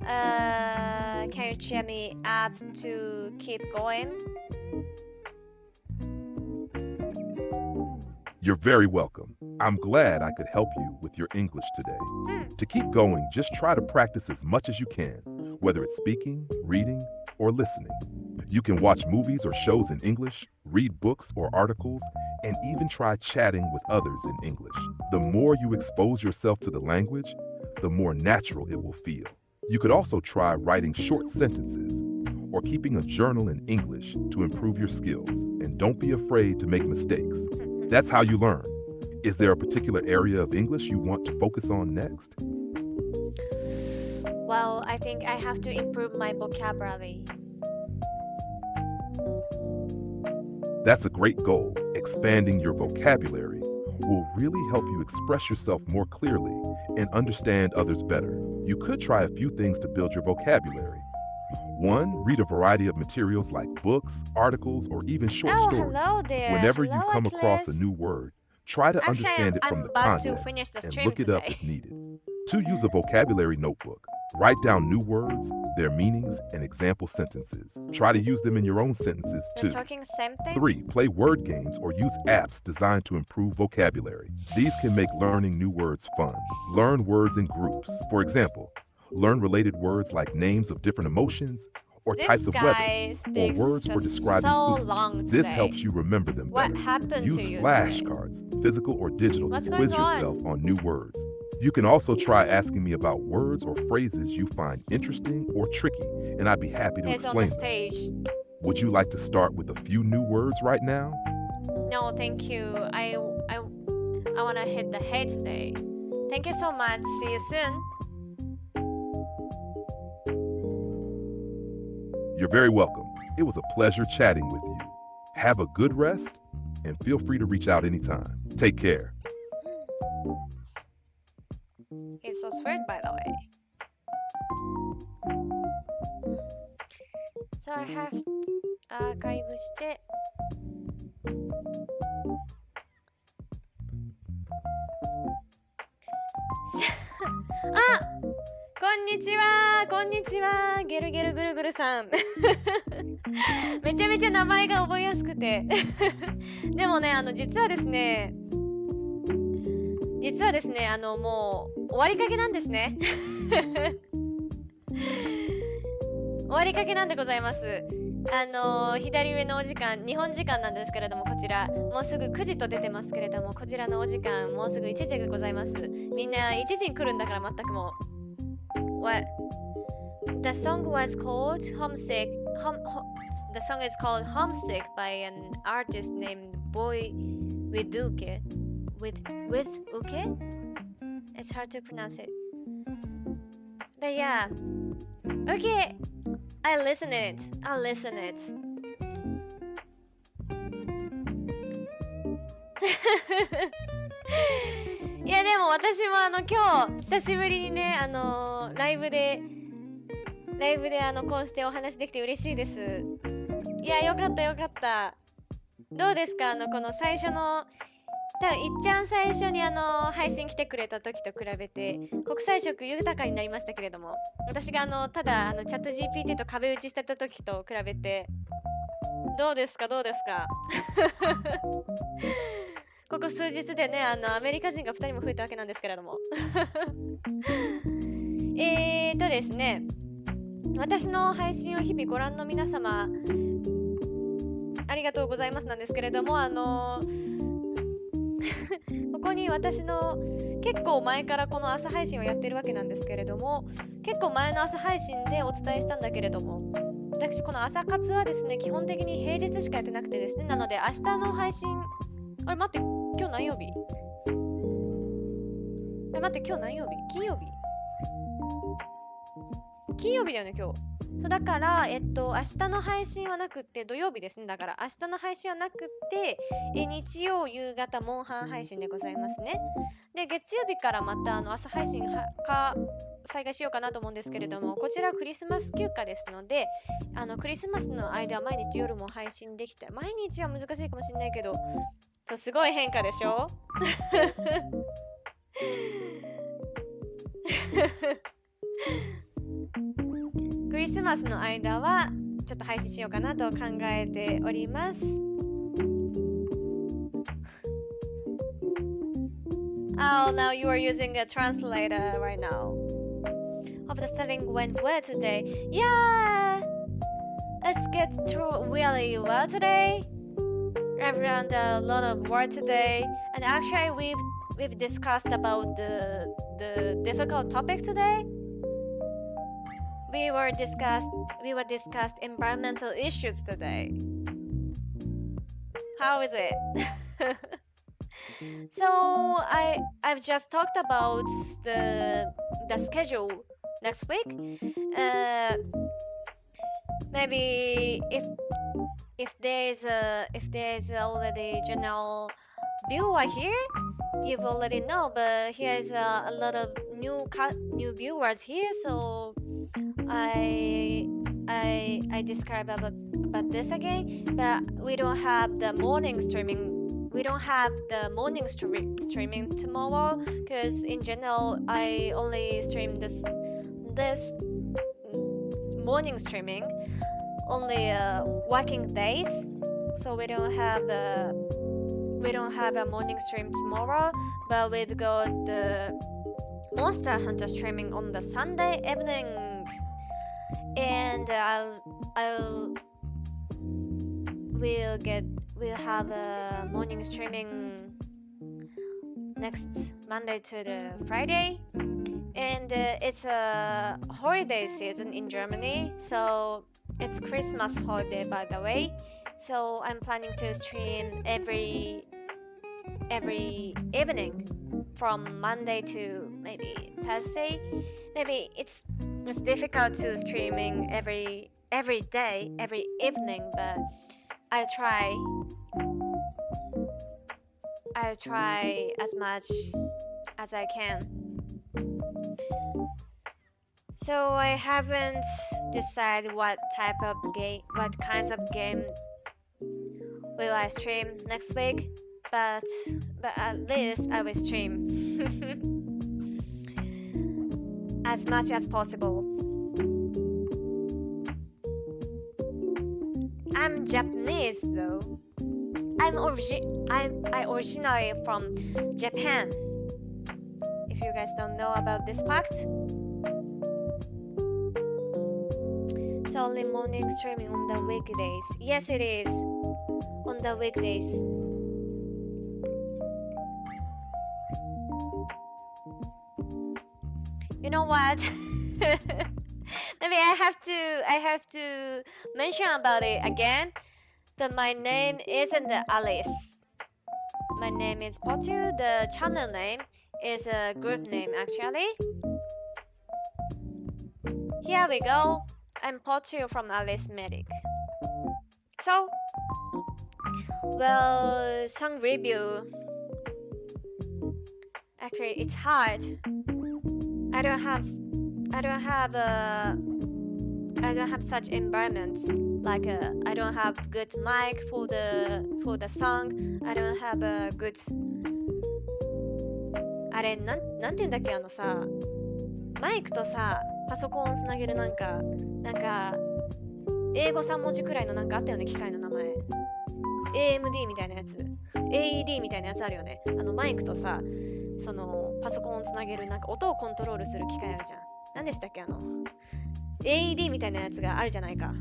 S1: Can you share me apps to keep going?
S2: You're very welcome. I'm glad I could help you with your English today. To keep going, just try to practice as much as you can, whether it's speaking, reading, or listening. You can watch movies or shows in English, read books or articles, and even try chatting with others in English. The more you expose yourself to the language, the more natural it will feel. You could also try writing short sentences or keeping a journal in English to improve your skills. And don't be afraid to make mistakes. That's how you learn. Is there a particular area of English you want to focus on next?
S1: Well, I think I have to improve my vocabulary.
S2: That's a great goal. Expanding your vocabulary will really help you express yourself more clearly and understand others better. You could try a few things to build your vocabulary. 1, read a variety of materials like books, articles, or even short stories.
S1: Hello there.
S2: Whenever
S1: Hello,
S2: you come across a
S1: Atlas.
S2: new word, try to understand it from the context and
S1: stream
S2: look it up
S1: today.
S2: if needed. 2, use a vocabulary notebook. Write down new words, their meanings, and example sentences. Try to use them in your own sentences
S1: You're
S2: too.
S1: talking same thing?
S2: 3, play word games or use apps designed to improve vocabulary. These can make learning new words fun. Learn words in groups. For example, learn related words like names of different emotions or
S1: This
S2: types of weather,
S1: guy
S2: or
S1: speaks
S2: words for describing
S1: so
S2: food.
S1: long
S2: This
S1: today.
S2: helps you remember them
S1: What
S2: better.
S1: happened
S2: Use
S1: to you
S2: flashcards, physical or digital,
S1: What's
S2: to quiz
S1: going on?
S2: yourself on new words. You can also try asking me about words or phrases you find interesting or tricky, and I'd be happy to
S1: He's on the
S2: explain them.
S1: stage.
S2: Would you like to start with a few new words right now?
S1: No, thank you. I wanna hit the hay today. Thank you so much. See you soon.
S2: You're very welcome. It was a pleasure chatting with you. Have a good rest, and feel free to reach out anytime. Take care.
S1: It's so sweet, by the way. So I have アーカイブしてあ、こんにちは、こんにちは、ゲルゲルぐるぐるさんめちゃめちゃ名前が覚えやすくてでもね、実はですねもう終わりかけなんですね終わりかけなんでございます。左上のお時間、日本時間なんですけれども、こちらもうすぐ9時と出てますけれども、こちらのお時間もうすぐ1時でございます。みんな1時に来るんだから全くもう。What? The song was called Homesick. The song is called Homesick by an artist named Boy with Uke. With Uke? It's hard to pronounce it. But yeah. Okay. I'll listen it. いやでも私も今日久しぶりにねライブでこうしてお話できて嬉しいです。いやよかったどうですかこの最初の多分いっちゃん最初に配信来てくれた時と比べて国際色豊かになりましたけれども、私がただチャット GPT と壁打ちしてた時と比べてどうですかここ数日でねアメリカ人が2人も増えたわけなんですけれどもですね、私の配信を日々ご覧の皆様ありがとうございますなんですけれども、ここに私の結構前からこの朝配信をやってるわけなんですけれども、結構前の朝配信でお伝えしたんだけれども、私この朝活はですね基本的に平日しかやってなくてですね、なので明日の配信あれ待って今日何曜日金曜日だよね今日。そうだから明日の配信はなくって土曜日ですね。だから明日の配信はなくって日曜夕方モンハン配信でございますね。で月曜日からまた朝配信再開しようかなと思うんですけれども、こちらクリスマス休暇ですのでクリスマスの間は毎日夜も配信できたら、毎日は難しいかもしれないけどすごい変化でしょクリスマスの間はちょっと配信しようかなと考えております。Oh, now you are using a translator right now. Hope the setting went well today. Yeah, let's get through really well today. I've learned a lot of words today, and actually we've discussed about the difficult topic today. We were discussed environmental issues today. How is it? So I've just talked about the schedule next week. Maybe if there's already general viewer here, you've already know. But here's a lot of new viewers here, so I describe about this again. But we don't have the morning streaming. We don't have the morning streaming tomorrow because in general I only stream this morning streaming only working days, so we don't have a morning stream tomorrow. But we've got the Monster Hunter streaming on the Sunday evening, and we'll have a morning streaming next Monday to the Friday, and it's a holiday season in Germany, so it's Christmas holiday by the way. So I'm planning to stream every evening from Monday to maybe Thursday. Maybe it's difficult to streaming every day, every evening, but I'll try as much as I can. So I haven't decided what kinds of game will I stream next week, but at least I will stream as much as possible. I'm Japanese though. I originally from Japan. If you guys don't know about this fact. It's only morning streaming on the weekdays. Yes, it is. On the weekdays. You know what? Maybe I have to mention about it again. That my name isn't Alice. My name is Potu. The channel name is a group name actually. Here we go. I'm Potu from Alice Medic. So, well, song review. Actually, it's hard. I don't have such environment. Like I don't have good mic for the song. I don't have a good. あれなんて言うんだっけさマイクとさパソコンをつなげるなんか英語3文字くらいのなんかあったよね機械の名前。AMD みたいなやつ AED みたいなやつあるよね。マイクとさそのパソコンをつなげるなんか音をコントロールする機械あるじゃん。何でしたっけAED みたいなやつがあるじゃないか。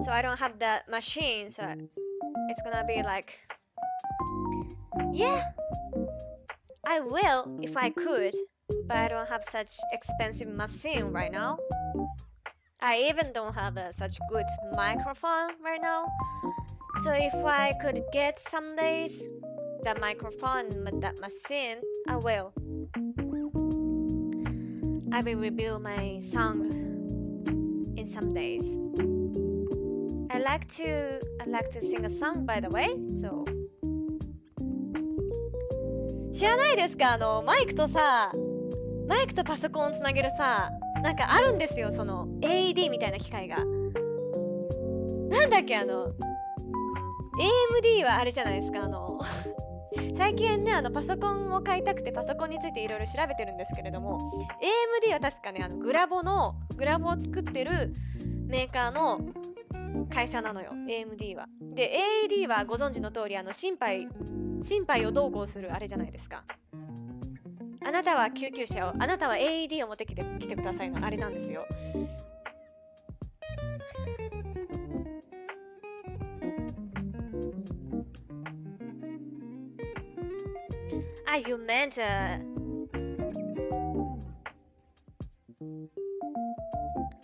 S1: So I don't have that machine, so it's gonna be like, yeah, I will if I could, but I don't have such expensive machine right now. I even don't have such good microphone right now. So if I could get some days that microphone, that machine, I will. I will review my song in some days. I like to sing a song, by the way. So 知らないですかマイクとパソコンをつなげるさなんかあるんですよその AED みたいな機械が。なんだっけAMD はあれじゃないですか最近ねパソコンを買いたくてパソコンについていろいろ調べてるんですけれども AMD は確かねグラボを作ってるメーカーの会社なのよ AMD は。で AED はご存知の通り心肺をどうこうするあれじゃないですか。あなたは救急車をあなたは AED を持ってきてくださいのあれなんですよ。You meant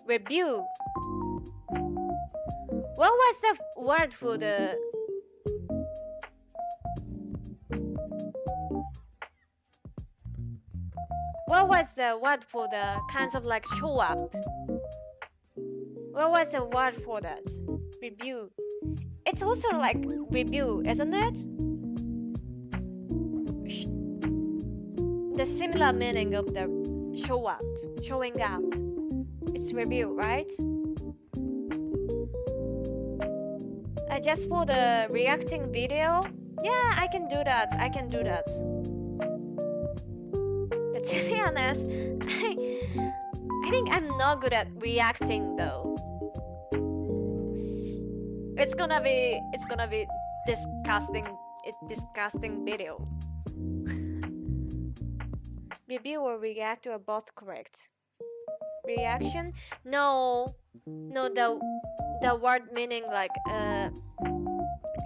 S1: review. What was the word for the kinds of like show up? What was the word for that? Review. It's also like review, isn't it? The similar meaning of the showing up. It's review, right? Just for the reacting video, yeah, I can do that. But to be honest, I think I'm not good at reacting though. It's gonna be disgusting video. Review or react are both correct. Reaction? No, the word meaning like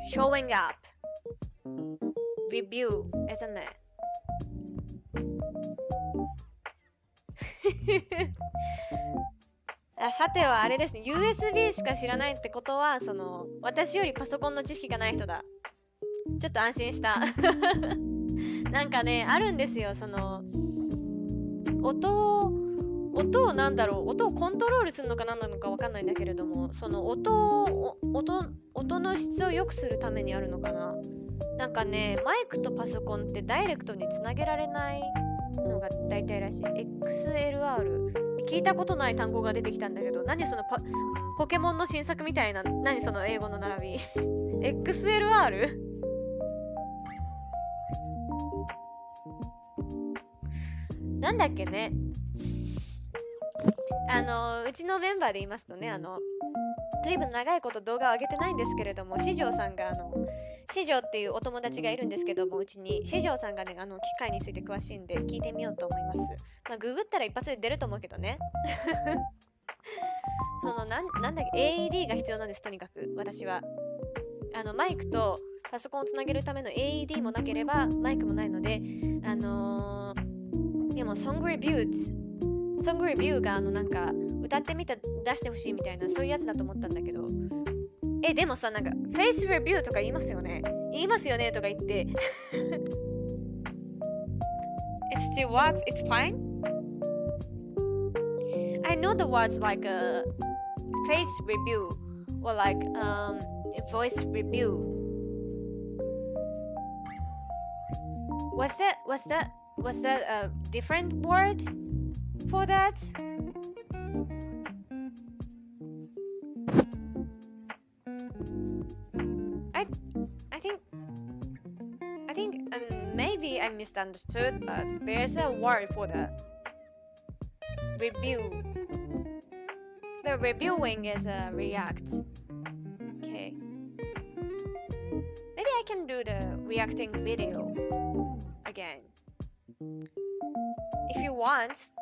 S1: showing up. Review, isn't it? さてはあれですね USB しか知らないってことは私よりパソコンの知識がない人だ。ちょっと安心したなんかねあるんですよ音をなんだろう音をコントロールするのか何なのか分かんないんだけれども音の質を良くするためにあるのかな。なんかねマイクとパソコンってダイレクトにつなげられないのが大体らしい。XLR 聞いたことない単語が出てきたんだけど、何そのポケモンの新作みたいな、何その英語の並びXLR なんだっけね。うちのメンバーで言いますとね、ずいぶん長いこと動画を上げてないんですけれども、しじょーさんがしじょーっていうお友達がいるんですけども、うちにしじょーさんがね、機械について詳しいんで聞いてみようと思います。まあググったら一発で出ると思うけどね。なんだっけ、 AED が必要なんです。とにかく私はマイクとパソコンをつなげるための AED もなければマイクもないので、でもソングレビューがなんか歌ってみた出してほしいみたいな、そういうやつだと思ったんだけど、でもさ、なんかフェイスレビューとか言いますよねとか言ってIt still works, it's fine. I know the words like a face review or like voice review. Was that a different word for that? I think maybe I misunderstood, but there's a word for the review. The reviewing is a react. Okay. Maybe I can do the reacting video again. If you want.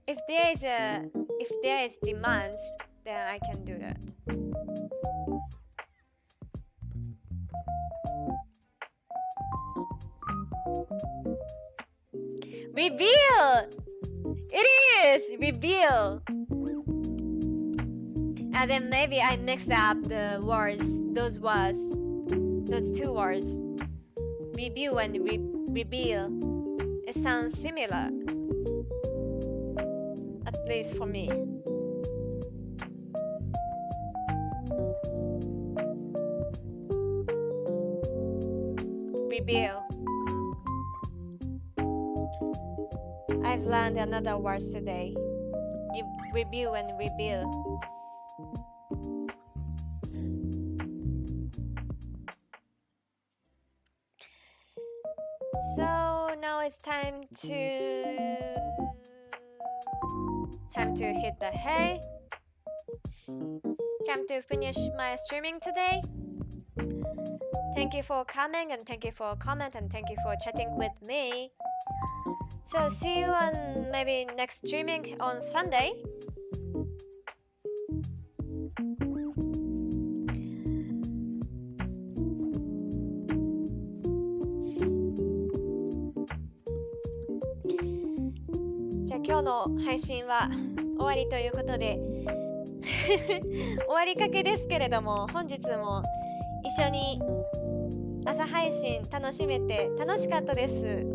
S1: If there is demands, then I can do that. Reveal! It is! Reveal! And then maybe I mixed up the words, those two words. Review and reveal. It sounds similar. At least for me. Reveal. I've learned another word today. Review and reveal. So now it's time to hit the hay. Time to finish my streaming today. Thank you for coming and thank you for comment and thank you for chatting with me. So see you on maybe next streaming on Sunday.じゃあ今日の配信は終わりということで終わりかけですけれども、本日も一緒に朝配信楽しめて楽しかったです。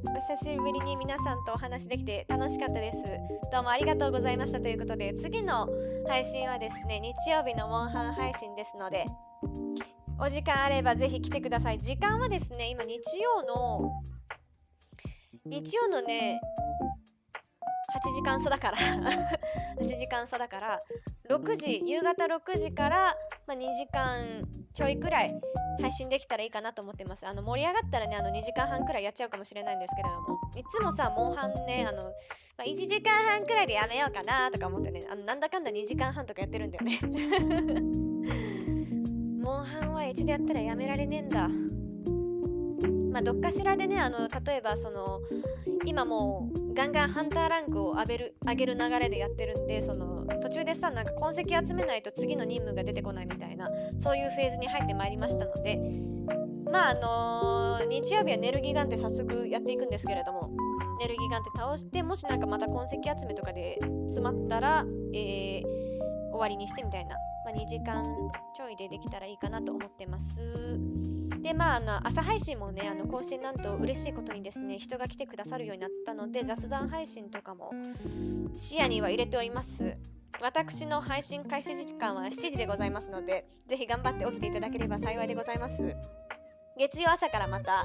S1: お久しぶりに皆さんとお話できて楽しかったです。どうもありがとうございましたということで、次の配信はですね、日曜日のモンハン配信ですので、お時間あればぜひ来てください。時間はですね、今日曜のね8時間差だから8時間差だから6時、夕方6時から、2時間ちょいくらい配信できたらいいかなと思ってます。盛り上がったらね、2時間半くらいやっちゃうかもしれないんですけれども、いつもさ、モンハンね、1時間半くらいでやめようかなとか思ってね、なんだかんだ2時間半とかやってるんだよねモンハンは一度やったらやめられねえんだ。どっかしらでね、例えば今もうガンガンハンターランクを上げる流れでやってるんで、途中でさ、なんか痕跡集めないと次の任務が出てこないみたいな、そういうフェーズに入ってまいりましたので、日曜日はネルギガンって早速やっていくんですけれども、ネルギガンって倒して、もしなんかまた痕跡集めとかで詰まったら、終わりにしてみたいな、2時間ちょいでできたらいいかなと思ってます。で朝配信もね、こうしてなんと嬉しいことにですね、人が来てくださるようになったので、雑談配信とかも視野には入れております。私の配信開始時間は7時でございますので、ぜひ頑張って起きていただければ幸いでございます。月曜朝からまた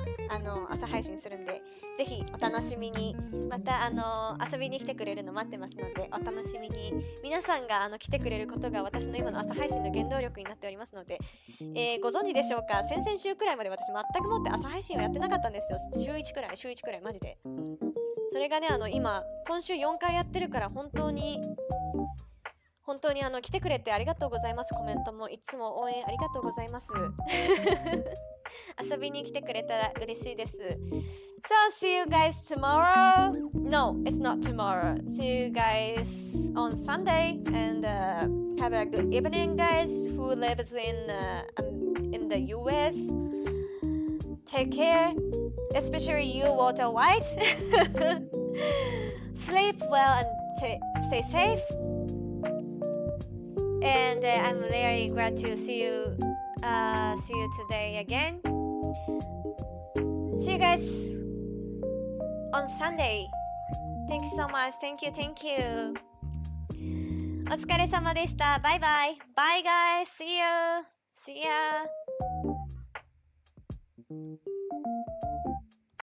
S1: 朝配信するんで、ぜひお楽しみに。また遊びに来てくれるの待ってますので、お楽しみに。皆さんが来てくれることが私の今の朝配信の原動力になっておりますので、ご存知でしょうか。先々週くらいまで私全くもって朝配信はやってなかったんですよ。週1くらいマジで。それがね、今週4回やってるから、本当に来てくれてありがとうございます。コメントもいつも応援ありがとうございます。遊びに来てくれたら嬉しいです。So see you guys tomorrow. No, it's not tomorrow. See you guys on Sunday and have a good evening, guys who lives in the US. Take care, especially you, Walter White. Sleep well and stay safe. And I'm very glad to see you today again. See you guys on Sunday. Thank you so much. Thank you. お疲れ様でした。バイバイ。Bye guys. See ya.